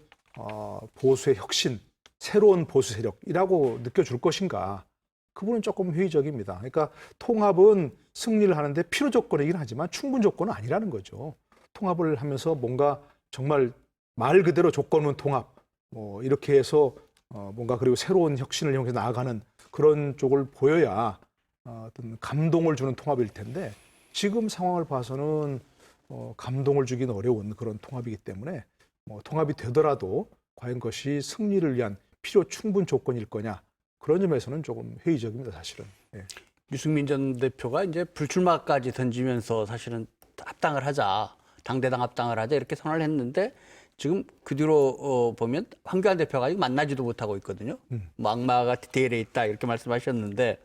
보수의 혁신, 새로운 보수 세력이라고 느껴줄 것인가? 그분은 조금 회의적입니다. 그러니까 통합은 승리를 하는데 필요 조건이긴 하지만 충분 조건은 아니라는 거죠. 통합을 하면서 뭔가 정말 말 그대로 조건은 통합, 뭐 이렇게 해서 뭔가 그리고 새로운 혁신을 향해서 나아가는 그런 쪽을 보여야 어떤 감동을 주는 통합일 텐데 지금 상황을 봐서는 감동을 주기는 어려운 그런 통합이기 때문에 통합이 되더라도 과연 그것이 승리를 위한 필요 충분 조건일 거냐. 그런 점에서는 조금 회의적입니다, 사실은. 예. 유승민 전 대표가 이제 불출마까지 던지면서 사실은 합당을 하자, 당대당 합당을 하자 이렇게 선언을 했는데 지금 그 뒤로 보면 황교안 대표가 아직 만나지도 못하고 있거든요. 뭐 악마가 디테일에 있다 이렇게 말씀하셨는데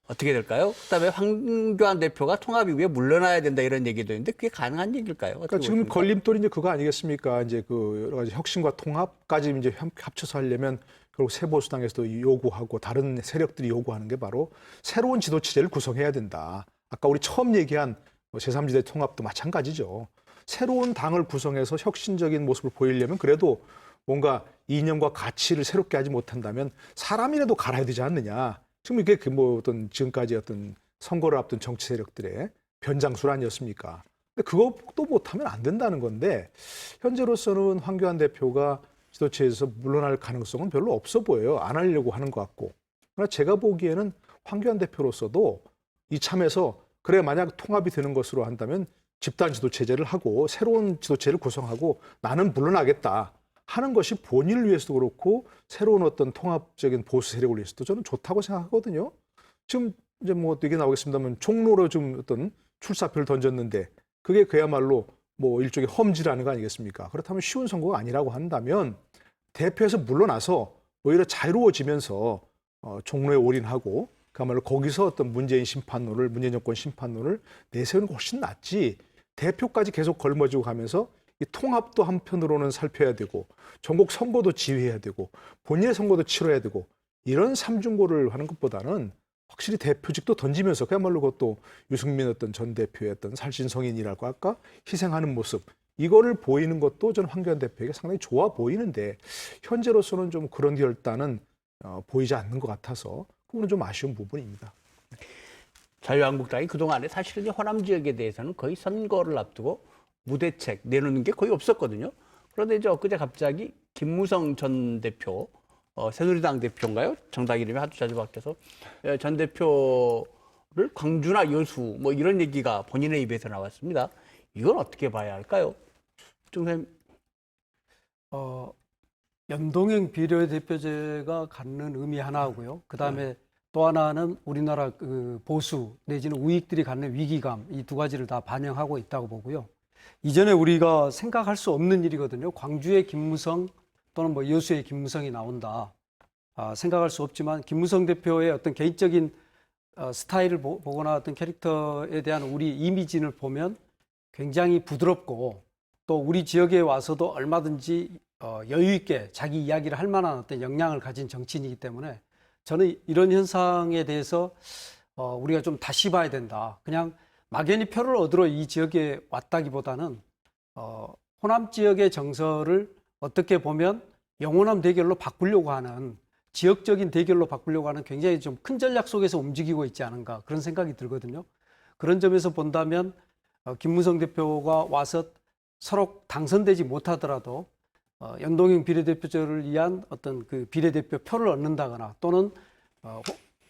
어떻게 될까요? 그다음에 황교안 대표가 통합 이후에 물러나야 된다 이런 얘기도 있는데 그게 가능한 얘기일까요? 그러니까 지금 걸림돌이 이제 그거 아니겠습니까? 이제 그 여러 가지 혁신과 통합까지 이제 합쳐서 하려면 결국 새보수당에서도 요구하고 다른 세력들이 요구하는 게 바로 새로운 지도 체제를 구성해야 된다. 아까 우리 처음 얘기한 제3지대 통합도 마찬가지죠. 새로운 당을 구성해서 혁신적인 모습을 보이려면 그래도 뭔가 이념과 가치를 새롭게 하지 못한다면 사람이라도 갈아야 되지 않느냐. 지금 이게 그 뭐 어떤 지금까지 어떤 선거를 앞둔 정치 세력들의 변장술 아니었습니까? 근데 그것도 못하면 안 된다는 건데 현재로서는 황교안 대표가 지도체에서 물러날 가능성은 별로 없어 보여요. 안 하려고 하는 것 같고. 그러나 제가 보기에는 황교안 대표로서도 이참에서 그래 만약 통합이 되는 것으로 한다면 집단 지도체제를 하고 새로운 지도체를 구성하고 나는 물러나겠다 하는 것이 본인을 위해서도 그렇고 새로운 어떤 통합적인 보수 세력을 위해서도 저는 좋다고 생각하거든요. 지금 이제 뭐 이게 나오겠습니다만 종로로 좀 어떤 출사표를 던졌는데 그게 그야말로 뭐 일종의 험지라는 거 아니겠습니까? 그렇다면 쉬운 선거가 아니라고 한다면 대표에서 물러나서 오히려 자유로워지면서 종로에 올인하고 그야말로 거기서 어떤 문재인 정권 심판론을 내세우는 게 훨씬 낫지 대표까지 계속 걸머지고 가면서 이 통합도 한편으로는 살펴야 되고 전국 선거도 지휘해야 되고 본인의 선거도 치러야 되고 이런 삼중고를 하는 것보다는 확실히 대표직도 던지면서 그야말로 그것도 유승민 어떤 전 대표의 어떤 살신성인이라고 할까 희생하는 모습 이거를 보이는 것도 저는 황교안 대표에게 상당히 좋아 보이는데 현재로서는 좀 그런 결단은 보이지 않는 것 같아서 그거는 좀 아쉬운 부분입니다. 자유한국당이 그동안에 사실은 호남 지역에 대해서는 거의 선거를 앞두고 무대책 내놓는 게 거의 없었거든요. 그런데 이제 엊그제 갑자기 김무성 전 대표, 새누리당 대표인가요? 정당 이름이 하도 자주 바뀌어서 전 대표를 광주나 여수 뭐 이런 얘기가 본인의 입에서 나왔습니다. 이건 어떻게 봐야 할까요? 총장님. 연동형 비례대표제가 갖는 의미 하나고요. 그다음에 또 하나는 우리나라 그 보수 내지는 우익들이 갖는 위기감 이 두 가지를 다 반영하고 있다고 보고요. 이전에 우리가 생각할 수 없는 일이거든요. 광주의 김무성 또는 뭐 여수의 김무성이 나온다. 생각할 수 없지만 김무성 대표의 어떤 개인적인 스타일을 보거나 어떤 캐릭터에 대한 우리 이미지를 보면 굉장히 부드럽고 또 우리 지역에 와서도 얼마든지 여유 있게 자기 이야기를 할 만한 어떤 역량을 가진 정치인이기 때문에 저는 이런 현상에 대해서 우리가 좀 다시 봐야 된다. 그냥 막연히 표를 얻으러 이 지역에 왔다기보다는 호남 지역의 정서를 어떻게 보면 영호남 대결로 바꾸려고 하는 지역적인 대결로 바꾸려고 하는 굉장히 좀 큰 전략 속에서 움직이고 있지 않은가 그런 생각이 들거든요. 그런 점에서 본다면 김무성 대표가 와서 서로 당선되지 못하더라도 연동형 비례대표제를 위한 어떤 그 비례대표 표를 얻는다거나 또는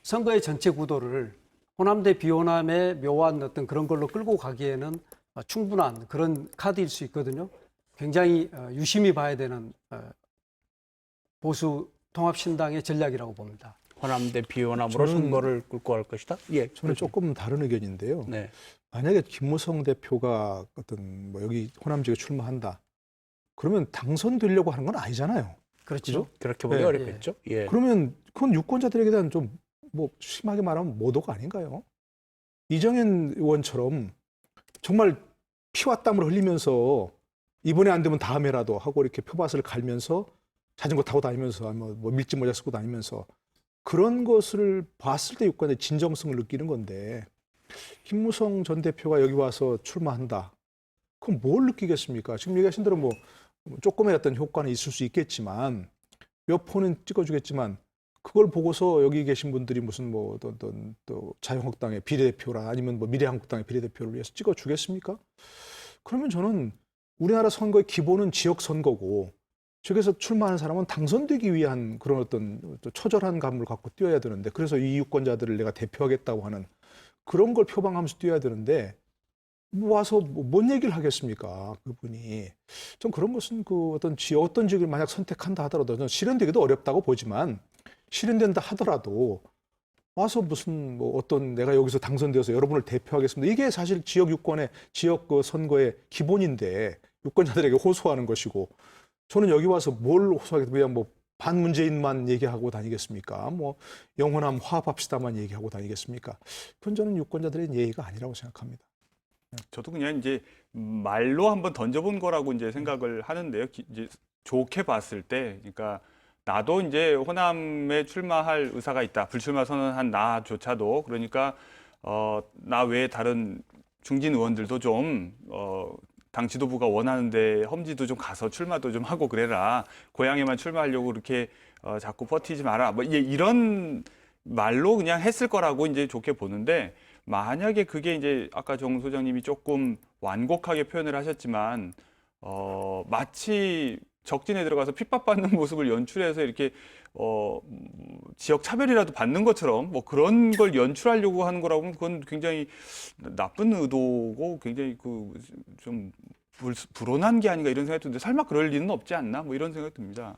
선거의 전체 구도를 호남 대 비호남의 묘한 어떤 그런 걸로 끌고 가기에는 충분한 그런 카드일 수 있거든요. 굉장히 유심히 봐야 되는 보수 통합신당의 전략이라고 봅니다. 호남 대 비호남으로 선거를 끌고 갈 것이다? 예. 저는 조금 다른 의견인데요. 네. 만약에 김무성 대표가 어떤 뭐 여기 호남 지역에 출마한다. 그러면 당선되려고 하는 건 아니잖아요. 그렇죠. 그렇게 보기 네. 어렵겠죠. 예. 그러면 그건 유권자들에게 대한 좀 뭐 심하게 말하면 모독 아닌가요? 이정현 의원처럼 정말 피와 땀을 흘리면서 이번에 안 되면 다음에라도 하고 이렇게 표밭을 갈면서 자전거 타고 다니면서 뭐 밀짚 모자 쓰고 다니면서 그런 것을 봤을 때 유권자의 진정성을 느끼는 건데 김무성 전 대표가 여기 와서 출마한다. 그럼 뭘 느끼겠습니까? 지금 얘기하신 대로 뭐 조금의 어떤 효과는 있을 수 있겠지만 몇 표는 찍어주겠지만 그걸 보고서 여기 계신 분들이 무슨 뭐 어떤 또 자유한국당의 비례대표라 아니면 뭐 미래한국당의 비례대표를 위해서 찍어주겠습니까? 그러면 저는 우리나라 선거의 기본은 지역 선거고 저기서 출마하는 사람은 당선되기 위한 그런 어떤 처절한 감을 갖고 뛰어야 되는데 그래서 이 유권자들을 내가 대표하겠다고 하는 그런 걸 표방하면서 뛰어야 되는데 뭐 와서 뭔 얘기를 하겠습니까? 그분이. 좀 그런 것은 그 어떤 어떤 지역을 만약 선택한다 하더라도 저는 실현되기도 어렵다고 보지만 실현된다 하더라도 와서 무슨 뭐 어떤 내가 여기서 당선되어서 여러분을 대표하겠습니다. 이게 사실 지역 유권의 지역 그 선거의 기본인데 유권자들에게 호소하는 것이고 저는 여기 와서 뭘 호소하겠습니까? 그냥 뭐 반문재인만 얘기하고 다니겠습니까? 뭐 영원함 화합합시다만 얘기하고 다니겠습니까? 그건 저는 유권자들의 예의가 아니라고 생각합니다. 저도 그냥 이제 말로 한번 던져본 거라고 이제 생각을 하는데요. 이제 좋게 봤을 때, 그러니까 나도 이제 호남에 출마할 의사가 있다. 불출마 선언한 나조차도 그러니까 나 외에 다른 중진 의원들도 좀 당 지도부가 원하는데 험지도 좀 가서 출마도 좀 하고 그래라. 고향에만 출마하려고 그렇게 자꾸 버티지 마라. 뭐 이런 말로 그냥 했을 거라고 이제 좋게 보는데 만약에 그게 이제 아까 정 소장님이 조금 완곡하게 표현을 하셨지만 마치 적진에 들어가서 핍박받는 모습을 연출해서 이렇게 지역 차별이라도 받는 것처럼 뭐 그런 걸 연출하려고 하는 거라고 하면 그건 굉장히 나쁜 의도고 굉장히 그 좀 불온한 게 아닌가 이런 생각이 드는데 설마 그럴 리는 없지 않나 뭐 이런 생각이 듭니다.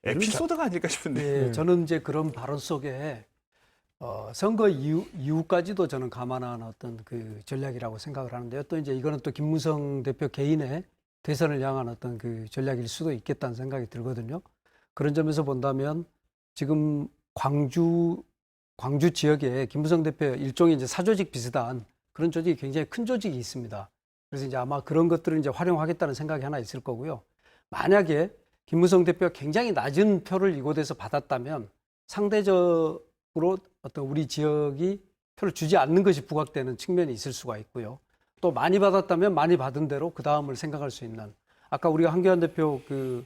에피소드가 아닐까 싶은데. 네, 저는 이제 그런 발언 속에 선거 이후까지도 저는 감안한 어떤 그 전략이라고 생각을 하는데요. 또 이제 이거는 또 김무성 대표 개인의 대선을 향한 어떤 그 전략일 수도 있겠다는 생각이 들거든요. 그런 점에서 본다면 지금 광주 지역에 김무성 대표 일종의 이제 사조직 비슷한 그런 조직이 굉장히 큰 조직이 있습니다. 그래서 이제 아마 그런 것들을 이제 활용하겠다는 생각이 하나 있을 거고요. 만약에 김무성 대표가 굉장히 낮은 표를 이곳에서 받았다면 상대적으로 어떤 우리 지역이 표를 주지 않는 것이 부각되는 측면이 있을 수가 있고요. 또 많이 받았다면 많이 받은 대로 그 다음을 생각할 수 있는 아까 우리가 황교안 대표 그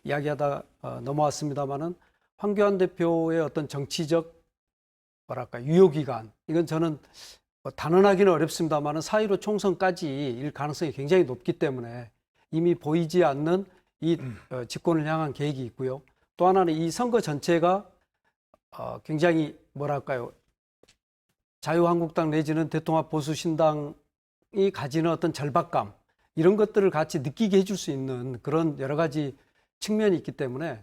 이야기하다 넘어왔습니다마는 황교안 대표의 어떤 정치적 뭐랄까 유효기간 이건 저는 단언하기는 어렵습니다마는 4.15 총선까지 일 가능성이 굉장히 높기 때문에 이미 보이지 않는 이 집권을 향한 계획이 있고요. 또 하나는 이 선거 전체가 굉장히 뭐랄까요 자유한국당 내지는 대통합 보수신당이 가지는 어떤 절박감 이런 것들을 같이 느끼게 해줄 수 있는 그런 여러 가지 측면이 있기 때문에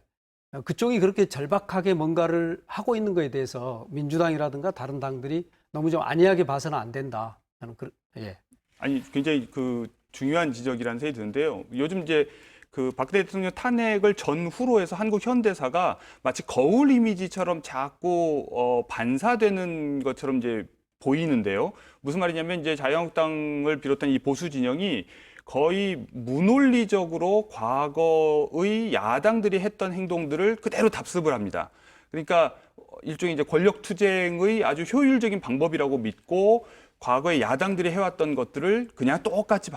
그쪽이 그렇게 절박하게 뭔가를 하고 있는 것에 대해서 민주당이라든가 다른 당들이 너무 좀 안이하게 봐서는 안 된다. 저는 예. 아니 굉장히 그 중요한 지적이라는 생각이 드는데요. 요즘 이제 그 박근혜 대통령 탄핵을 전후로 해서 한국 현대사가 마치 거울 이미지처럼 자꾸 반사되는 것처럼 이제 보이는데요. 무슨 말이냐면 이제 자유한국당을 비롯한 이 보수 진영이 거의 무논리적으로 과거의 야당들이 했던 행동들을 그대로 답습을 합니다. 그러니까 일종의 이제 권력 투쟁의 아주 효율적인 방법이라고 믿고 과거에 야당들이 해왔던 것들을 그냥 똑같이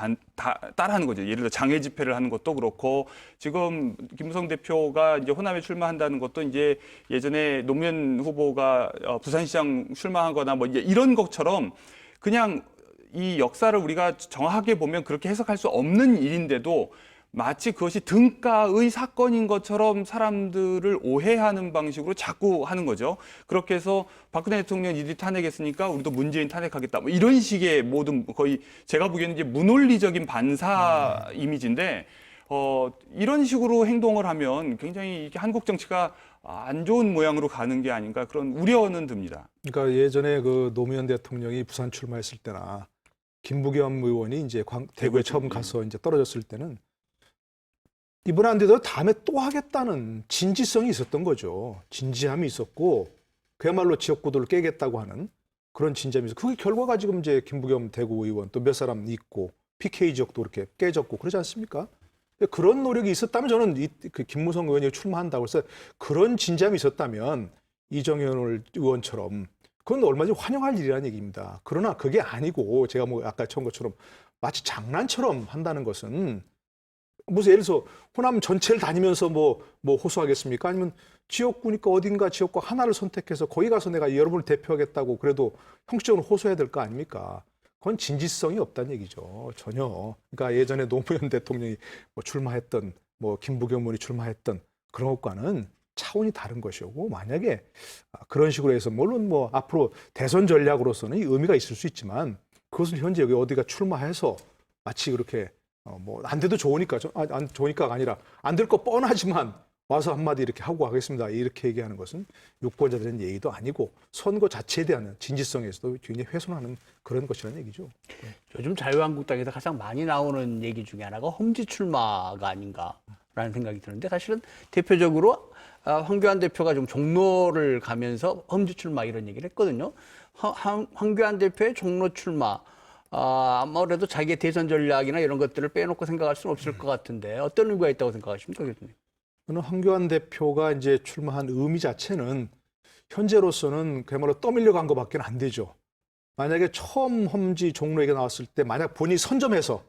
따라하는 거죠. 예를 들어 장애 집회를 하는 것도 그렇고 지금 김무성 대표가 이제 호남에 출마한다는 것도 이제 예전에 노무현 후보가 부산시장 출마하거나 뭐 이제 이런 것처럼 그냥 이 역사를 우리가 정확하게 보면 그렇게 해석할 수 없는 일인데도 마치 그것이 등가의 사건인 것처럼 사람들을 오해하는 방식으로 자꾸 하는 거죠. 그렇게 해서 박근혜 대통령 이들이 탄핵했으니까 우리도 문재인 탄핵하겠다. 뭐 이런 식의 모든 거의 제가 보기에는 이제 무논리적인 반사 이미지인데 이런 식으로 행동을 하면 굉장히 한국 정치가 안 좋은 모양으로 가는 게 아닌가 그런 우려는 듭니다. 그러니까 예전에 그 노무현 대통령이 부산 출마했을 때나 김부겸 의원이 이제 대구에 처음 가서 이제 떨어졌을 때는 이번 안 돼도 다음에 또 하겠다는 진지성이 있었던 거죠. 진지함이 있었고 그야말로 지역구도를 깨겠다고 하는 그런 진지함이 있었고 그게 결과가 지금 이제 김부겸 대구 의원 또 몇 사람 있고 PK 지역도 그렇게 깨졌고 그러지 않습니까? 그런 노력이 있었다면 저는 그 김무성 의원이 출마한다고 해서 그런 진지함이 있었다면 이정현 의원처럼 그건 얼마든지 환영할 일이라는 얘기입니다. 그러나 그게 아니고 제가 뭐 아까 처음 것처럼 마치 장난처럼 한다는 것은 무슨 예를 들어서 호남 전체를 다니면서 뭐 호소하겠습니까? 아니면 지역구니까 어딘가 지역구 하나를 선택해서 거기 가서 내가 여러분을 대표하겠다고 그래도 형식적으로 호소해야 될 거 아닙니까? 그건 진지성이 없다는 얘기죠. 전혀. 그러니까 예전에 노무현 대통령이 뭐 출마했던 뭐 김부겸 의원이 출마했던 그런 것과는 차원이 다른 것이고 만약에 그런 식으로 해서 물론 뭐 앞으로 대선 전략으로서는 의미가 있을 수 있지만 그것을 현재 여기 어디가 출마해서 마치 그렇게 뭐 안 돼도 좋으니까 안 좋으니까가 아니라 안 될 거 뻔하지만 와서 한마디 이렇게 하고 가겠습니다. 이렇게 얘기하는 것은 유권자들의 예의도 아니고 선거 자체에 대한 진지성에서도 굉장히 훼손하는 그런 것이라는 얘기죠. 요즘 자유한국당에서 가장 많이 나오는 얘기 중에 하나가 험지 출마가 아닌가라는 생각이 드는데 사실은 대표적으로 황교안 대표가 좀 종로를 가면서 험지 출마 이런 얘기를 했거든요. 황교안 대표의 종로 출마 아무래도 자기의 대선 전략이나 이런 것들을 빼놓고 생각할 수는 없을 것 같은데 어떤 의미가 있다고 생각하십니까, 교수님? 저는 황교안 대표가 이제 출마한 의미 자체는 현재로서는 그야말로 떠밀려 간 것밖에 안 되죠. 만약에 처음 험지 종로 얘기가 나왔을 때 만약 본인이 선점해서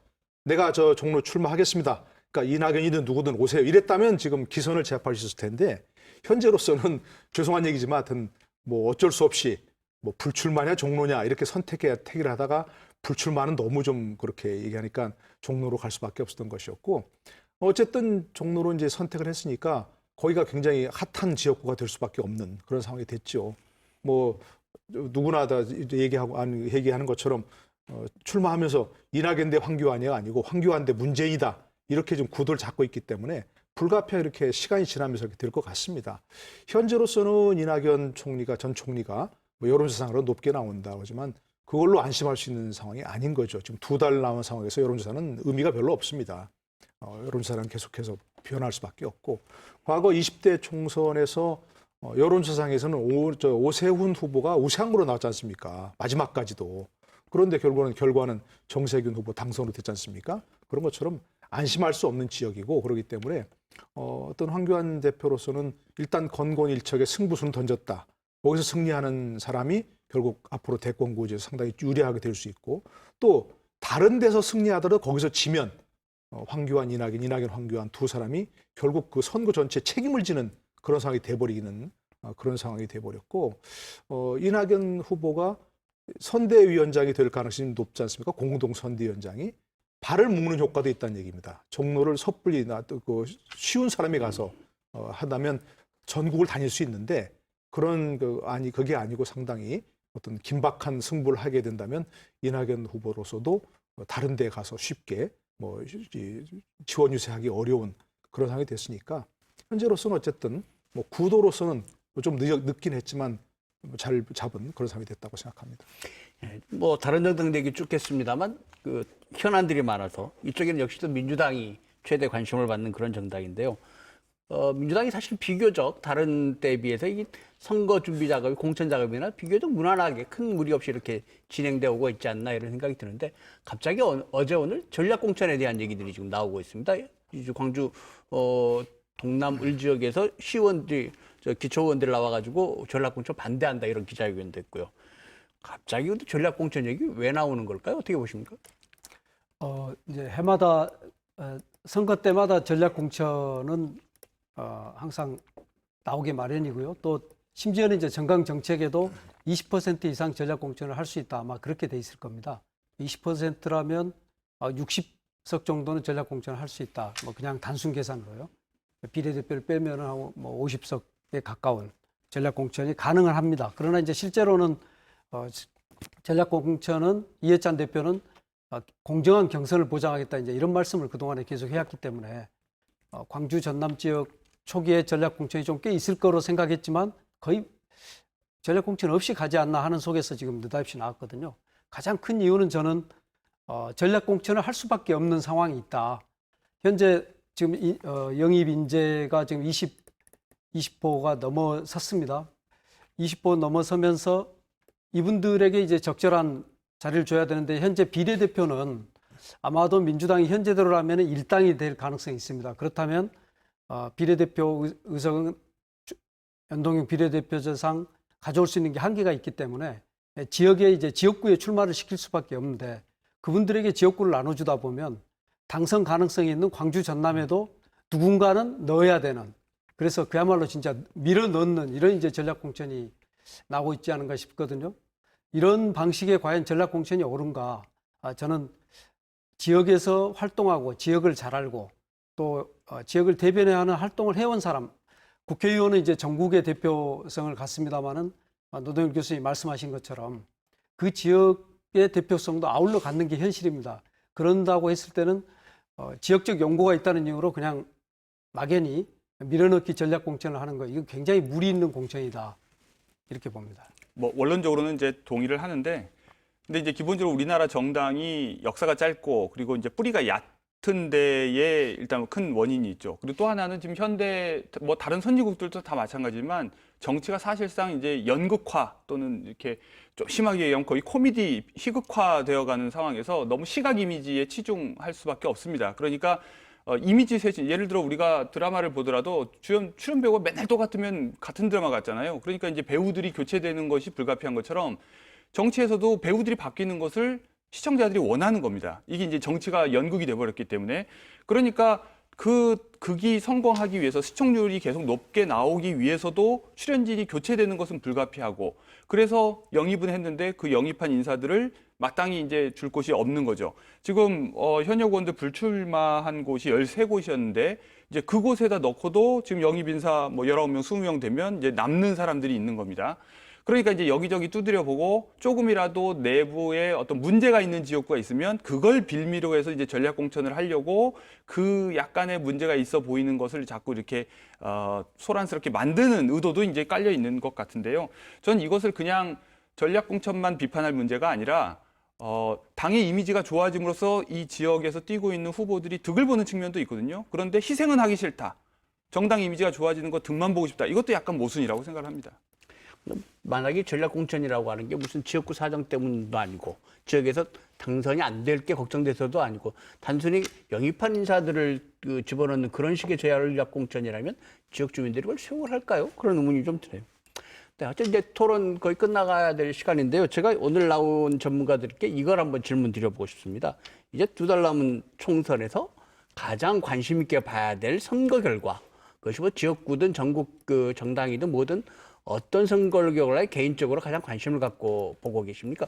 내가 저 종로 출마하겠습니다. 그러니까 이낙연이든 누구든 오세요. 이랬다면 지금 기선을 제압할 수 있을 텐데 현재로서는 죄송한 얘기지만 하여튼 뭐 어쩔 수 없이 뭐 불출마냐 종로냐 이렇게 택을 하다가 불출마는 너무 좀 그렇게 얘기하니까 종로로 갈 수밖에 없었던 것이었고 어쨌든 종로로 이제 선택을 했으니까 거기가 굉장히 핫한 지역구가 될 수밖에 없는 그런 상황이 됐죠. 뭐 누구나 다 얘기하는 것처럼 출마하면서 이낙연 대 황교안이 아니고 황교안 대 문재인이다 이렇게 좀 구도를 잡고 있기 때문에 불가피하게 이렇게 시간이 지나면서 이렇게 될 것 같습니다. 현재로서는 이낙연 총리가 전 총리가 뭐 여론조사상으로 높게 나온다고 하지만 그걸로 안심할 수 있는 상황이 아닌 거죠. 지금 2달 남은 상황에서 여론조사는 의미가 별로 없습니다. 여론조사는 계속해서 변할 수밖에 없고 과거 20대 총선에서 여론조사상에서는 오세훈 후보가 우상으로 나왔지 않습니까? 마지막까지도. 그런데 결과는 정세균 후보 당선으로 됐지 않습니까? 그런 것처럼 안심할 수 없는 지역이고 그렇기 때문에 어떤 황교안 대표로서는 일단 건곤일척의 승부수는 던졌다. 거기서 승리하는 사람이 결국 앞으로 대권 구제에서 상당히 유리하게 될 수 있고 또 다른 데서 승리하더라도 거기서 지면 황교안, 이낙연, 황교안 두 사람이 결국 그 선거 전체 책임을 지는 그런 상황이 돼버리는 그런 상황이 돼버렸고 이낙연 후보가 선대위원장이 될 가능성이 높지 않습니까? 공동 선대위원장이 발을 묶는 효과도 있다는 얘기입니다. 종로를 섣불리 그 쉬운 사람이 가서 한다면 전국을 다닐 수 있는데 그런 그게 아니고 상당히 어떤 긴박한 승부를 하게 된다면 이낙연 후보로서도 다른 데 가서 쉽게 뭐 지원 유세하기 어려운 그런 상황이 됐으니까 현재로서는 어쨌든 뭐 구도로서는 좀 늦긴 했지만 잘 잡은 그런 상황이 됐다고 생각합니다. 뭐 다른 정당 얘기 쭉 했습니다만 그 현안들이 많아서 이쪽에는 역시도 민주당이 최대 관심을 받는 그런 정당인데요. 민주당이 사실 비교적 다른 때에 비해서 이 선거 준비 작업이 공천 작업이나 비교적 무난하게 큰 무리 없이 이렇게 진행되어 오고 있지 않나 이런 생각이 드는데 갑자기 어제 오늘 전략 공천에 대한 얘기들이 지금 나오고 있습니다. 광주 동남 을 지역에서 시의원들이 기초의원들 나와가지고 전략 공천 반대한다 이런 기자회견도 했고요. 갑자기 근데 전략 공천 얘기 왜 나오는 걸까요? 어떻게 보십니까? 이제 해마다 선거 때마다 전략 공천은 항상 나오기 마련이고요. 또 심지어는 이제 정강 정책에도 20% 이상 전략 공천을 할 수 있다. 아마 그렇게 돼 있을 겁니다. 20%라면 60석 정도는 전략 공천을 할 수 있다. 뭐 그냥 단순 계산으로요. 비례대표를 빼면은 뭐 50석에 가까운 전략 공천이 가능을 합니다. 그러나 이제 실제로는 전략 공천은 이해찬 대표는 공정한 경선을 보장하겠다 이제 이런 말씀을 그동안에 계속 해왔기 때문에 광주 전남 지역 초기에 전략 공천이 좀 꽤 있을 거로 생각했지만 거의 전략 공천 없이 가지 않나 하는 속에서 지금 느닷없이 나왔거든요. 가장 큰 이유는 저는 전략 공천을 할 수밖에 없는 상황이 있다. 현재 지금 영입 인재가 지금 20호가 넘어섰습니다. 20호 넘어서면서 이분들에게 이제 적절한 자리를 줘야 되는데 현재 비례대표는 아마도 민주당이 현재대로라면 일당이 될 가능성이 있습니다. 그렇다면 비례대표 의석은 연동형 비례대표제상 가져올 수 있는 게 한계가 있기 때문에 지역에 이제 지역구에 출마를 시킬 수밖에 없는데 그분들에게 지역구를 나눠주다 보면 당선 가능성이 있는 광주 전남에도 누군가는 넣어야 되는 그래서 그야말로 진짜 밀어 넣는 이런 이제 전략 공천이 나오고 있지 않은가 싶거든요. 이런 방식의 과연 전략 공천이 옳은가? 저는 지역에서 활동하고 지역을 잘 알고 또 지역을 대변해야 하는 활동을 해온 사람, 국회의원은 이제 전국의 대표성을 갖습니다마는 노동일 교수님이 말씀하신 것처럼 그 지역 대표성도 아울러 갖는 게 현실입니다. 그런다고 했을 때는 지역적 연고가 있다는 이유로 그냥 막연히 밀어넣기 전략 공천을 하는 거, 이거 굉장히 무리 있는 공천이다, 이렇게 봅니다. 뭐 원론적으로는 이제 동의를 하는데, 근데 이제 기본적으로 우리나라 정당이 역사가 짧고 그리고 이제 뿌리가 얕은 데에 일단 큰 원인이 있죠. 그리고 또 하나는 지금 현대 뭐 다른 선진국들도 다 마찬가지지만 정치가 사실상 이제 연극화 또는 이렇게 좀 심하게 얘기하면 거의 코미디 희극화되어가는 상황에서 너무 시각 이미지에 치중할 수밖에 없습니다. 그러니까 이미지 쇄신, 예를 들어 우리가 드라마를 보더라도 출연 배우가 맨날 똑같으면 같은 드라마 같잖아요. 그러니까 이제 배우들이 교체되는 것이 불가피한 것처럼 정치에서도 배우들이 바뀌는 것을 시청자들이 원하는 겁니다. 이게 이제 정치가 연극이 돼버렸기 때문에. 그러니까 그 극이 성공하기 위해서, 시청률이 계속 높게 나오기 위해서도 출연진이 교체되는 것은 불가피하고, 그래서 영입은 했는데 그 영입한 인사들을 마땅히 이제 줄 곳이 없는 거죠. 지금 현역 의원들 불출마한 곳이 13곳이었는데 이제 그곳에다 넣고도 지금 영입 인사 뭐 19명, 20명 되면 이제 남는 사람들이 있는 겁니다. 그러니까 이제 여기저기 두드려 보고 조금이라도 내부에 어떤 문제가 있는 지역구가 있으면 그걸 빌미로 해서 이제 전략 공천을 하려고 그 약간의 문제가 있어 보이는 것을 자꾸 이렇게 소란스럽게 만드는 의도도 이제 깔려 있는 것 같은데요. 전 이것을 그냥 전략 공천만 비판할 문제가 아니라 당의 이미지가 좋아짐으로써 이 지역에서 뛰고 있는 후보들이 득을 보는 측면도 있거든요. 그런데 희생은 하기 싫다. 정당 이미지가 좋아지는 거 득만 보고 싶다. 이것도 약간 모순이라고 생각을 합니다. 만약에 전략공천이라고 하는 게 무슨 지역구 사정 때문도 아니고 지역에서 당선이 안 될 게 걱정돼서도 아니고 단순히 영입한 인사들을 집어넣는 그런 식의 전략공천이라면 지역 주민들이 그걸 수용을 할까요? 그런 의문이 좀 들어요. 네, 어쨌든 이제 토론 거의 끝나가야 될 시간인데요. 제가 오늘 나온 전문가들께 이걸 한번 질문 드려보고 싶습니다. 이제 2달 남은 총선에서 가장 관심 있게 봐야 될 선거 결과, 그것이 뭐 지역구든 전국 정당이든 뭐든 어떤 선거 결과에 개인적으로 가장 관심을 갖고 보고 계십니까?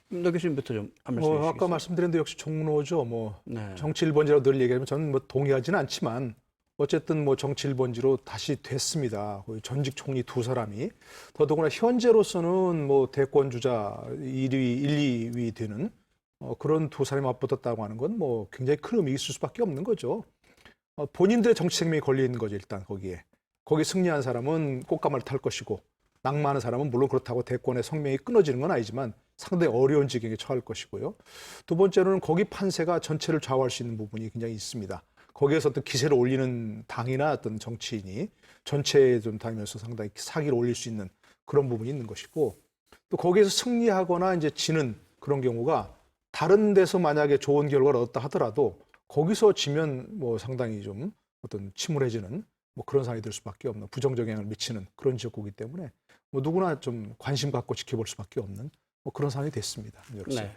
노 교수님부터 좀 한 말씀 해주시겠어요? 아까 말씀드린 데 역시 종로죠. 네. 정치 1번지라고 늘 얘기하면 저는 뭐 동의하지는 않지만 어쨌든 뭐 정치 1번지로 다시 됐습니다. 거의 전직 총리 2사람이. 더더구나 현재로서는 뭐 대권 주자 1, 2위 되는 그런 2사람이 맞붙었다고 하는 건 뭐 굉장히 큰 의미가 있을 수밖에 없는 거죠. 본인들의 정치 생명이 걸려 있는 거죠, 일단 거기에. 거기 승리한 사람은 꽃가마를 탈 것이고 낙마하는 사람은 물론 그렇다고 대권의 성명이 끊어지는 건 아니지만 상당히 어려운 지경에 처할 것이고요. 두 번째로는 거기 판세가 전체를 좌우할 수 있는 부분이 굉장히 있습니다. 거기에서 어떤 기세를 올리는 당이나 어떤 정치인이 전체에 좀 다니면서 상당히 사기를 올릴 수 있는 그런 부분이 있는 것이고, 또 거기에서 승리하거나 이제 지는 그런 경우가 다른 데서 만약에 좋은 결과를 얻었다 하더라도 거기서 지면 뭐 상당히 좀 어떤 침울해지는 뭐 그런 상황이 될 수밖에 없는, 부정적 영향을 미치는 그런 지역구이기 때문에 뭐 누구나 좀 관심 갖고 지켜볼 수밖에 없는 뭐 그런 상황이 됐습니다. 네.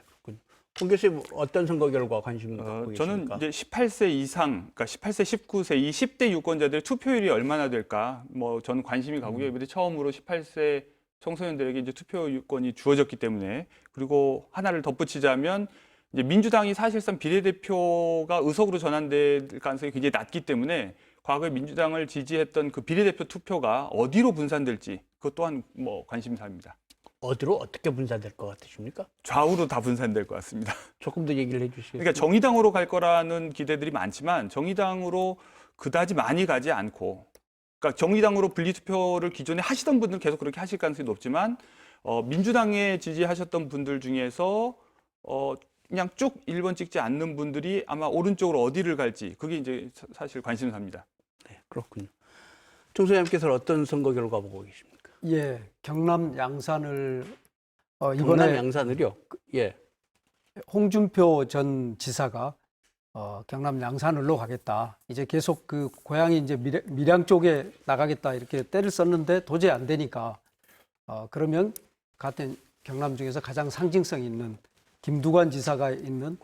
홍 교수님 어떤 선거 결과 관심 갖고 저는 계십니까? 이제 18세 이상, 그러니까 18세, 19세 이 10대 유권자들의 투표율이 얼마나 될까? 뭐 저는 관심이 가고요. 이번에 처음으로 18세 청소년들에게 이제 투표권이 주어졌기 때문에, 그리고 하나를 덧붙이자면 이제 민주당이 사실상 비례대표가 의석으로 전환될 가능성이 굉장히 낮기 때문에 과거에 민주당을 지지했던 그 비례대표 투표가 어디로 분산될지 그것 또한 뭐 관심사입니다. 어디로 어떻게 분산될 것 같으십니까? 좌우로 다 분산될 것 같습니다. 조금 더 얘기를 해주시겠어요? 그러니까 정의당으로 갈 거라는 기대들이 많지만 정의당으로 그다지 많이 가지 않고, 그러니까 정의당으로 분리투표를 기존에 하시던 분들은 계속 그렇게 하실 가능성이 높지만 민주당에 지지하셨던 분들 중에서 그냥 쭉 1번 찍지 않는 분들이 아마 오른쪽으로 어디를 갈지 그게 이제 사실 관심사입니다. 네, 그렇군요. 정 소장님께서는 어떤 선거 결과 보고 계십니까? 예, 경남 양산을 경남 이번에 양산을요? 예. 홍준표 전 지사가 경남 양산을로 가겠다. 이제 계속 그 고향이 이제 밀양 쪽에 나가겠다 이렇게 때를 썼는데 도저히 안 되니까 그러면 같은 경남 중에서 가장 상징성 있는 김두관 지사가 있는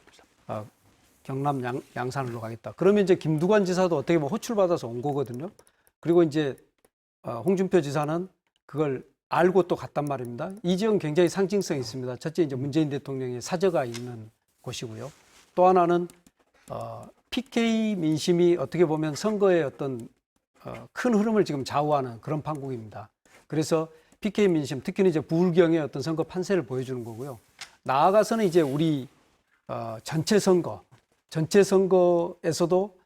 경남 양산으로 가겠다. 그러면 이제 김두관 지사도 어떻게 보면 호출받아서 온 거거든요. 그리고 이제 홍준표 지사는 그걸 알고 또 갔단 말입니다. 이 지역은 굉장히 상징성이 있습니다. 첫째 이제 문재인 대통령의 사저가 있는 곳이고요. 또 하나는 PK 민심이 어떻게 보면 선거의 어떤 큰 흐름을 지금 좌우하는 그런 판국입니다. 그래서 PK 민심, 특히는 이제 부울경의 어떤 선거 판세를 보여주는 거고요. 나아가서는 이제 우리 전체 선거에서도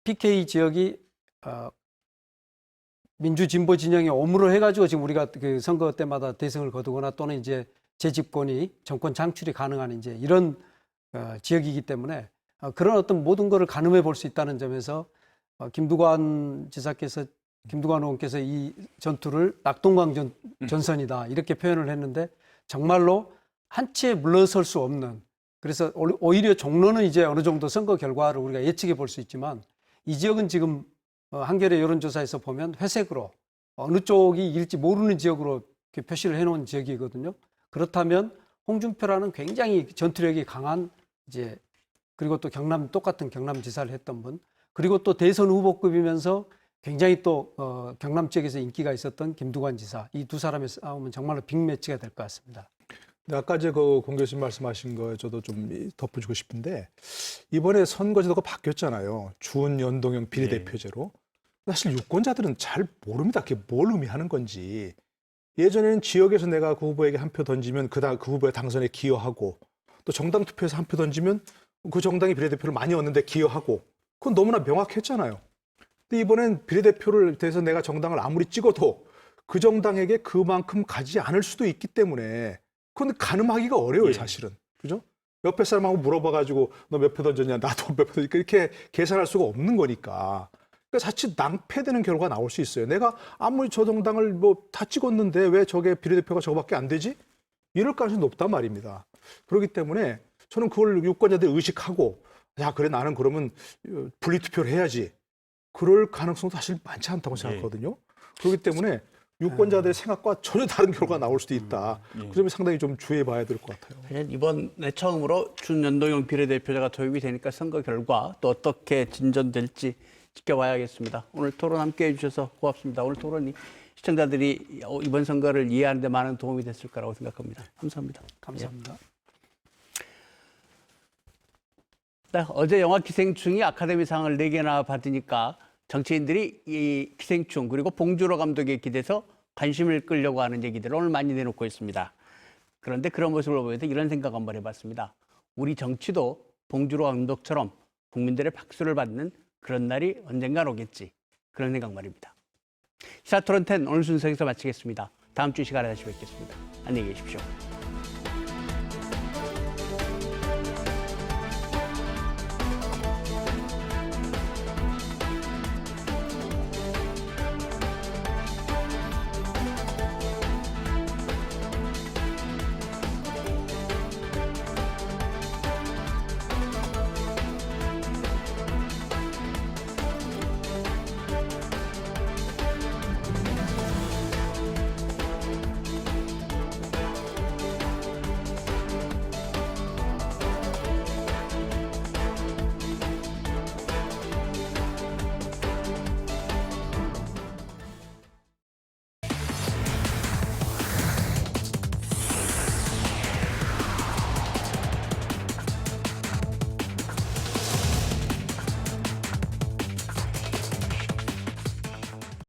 PK 지역이 민주 진보 진영에 오물을 해가지고 지금 우리가 그 선거 때마다 대승을 거두거나 또는 이제 재집권이 정권 장출이 가능한 이제 이런 지역이기 때문에 그런 어떤 모든 것을 가늠해 볼 수 있다는 점에서 김두관 의원께서 이 전투를 낙동강 전선이다 이렇게 표현을 했는데 정말로 한치에 물러설 수 없는, 그래서 오히려 종로는 이제 어느 정도 선거 결과를 우리가 예측해 볼 수 있지만 이 지역은 지금 한겨레 여론조사에서 보면 회색으로 어느 쪽이 이길지 모르는 지역으로 이렇게 표시를 해놓은 지역이거든요. 그렇다면 홍준표라는 굉장히 전투력이 강한 이제 그리고 또 똑같은 경남지사를 했던 분, 그리고 또 대선 후보급이면서 굉장히 또 경남 지역에서 인기가 있었던 김두관 지사, 이 두 사람의 싸움은 정말로 빅매치가 될 것 같습니다. 네, 아까 공 교수님 말씀하신 거 저도 좀 덧붙이고 싶은데 이번에 선거제도가 바뀌었잖아요. 준 연동형 비례대표제로. 사실 유권자들은 잘 모릅니다. 그게 뭘 의미하는 건지. 예전에는 지역에서 내가 그 후보에게 한 표 던지면 그 후보의 당선에 기여하고, 또 정당 투표에서 한 표 던지면 그 정당이 비례대표를 많이 얻는데 기여하고, 그건 너무나 명확했잖아요. 근데 이번엔 비례대표를 대해서 내가 정당을 아무리 찍어도 그 정당에게 그만큼 가지 않을 수도 있기 때문에 그건 가늠하기가 어려워요, 사실은. 그죠? 옆에 사람하고 물어봐가지고 너 몇 표 던졌냐, 나도 몇 표 던졌냐, 이렇게 계산할 수가 없는 거니까. 그러니까 자칫 낭패되는 결과가 나올 수 있어요. 내가 아무리 저 정당을 뭐 다 찍었는데 왜 저게 비례대표가 저거밖에 안 되지? 이럴 가능성이 높단 말입니다. 그렇기 때문에 저는 그걸 유권자들이 의식하고, 야, 그래, 나는 그러면 분리투표를 해야지. 그럴 가능성도 사실 많지 않다고 생각하거든요. 그렇기 때문에 유권자들의 생각과 전혀 다른 결과가 나올 수도 있다. 그 점이 상당히 좀 주의해 봐야 될 것 같아요. 이번에 처음으로 준연동형 비례대표제가 도입이 되니까 선거 결과 또 어떻게 진전될지 지켜봐야겠습니다. 오늘 토론 함께해 주셔서 고맙습니다. 오늘 토론이 시청자들이 이번 선거를 이해하는 데 많은 도움이 됐을 거라고 생각합니다. 감사합니다. 감사합니다. 네, 어제 영화 기생충이 아카데미상을 4개나 받으니까 정치인들이 이 기생충 그리고 봉준호 감독에 기대서 관심을 끌려고 하는 얘기들을 오늘 많이 내놓고 있습니다. 그런데 그런 모습을 보면서 이런 생각 한번 해봤습니다. 우리 정치도 봉준호 감독처럼 국민들의 박수를 받는 그런 날이 언젠간 오겠지. 그런 생각 말입니다. 시사토론 10 오늘 순서 여기서 마치겠습니다. 다음 주 시간에 다시 뵙겠습니다. 안녕히 계십시오.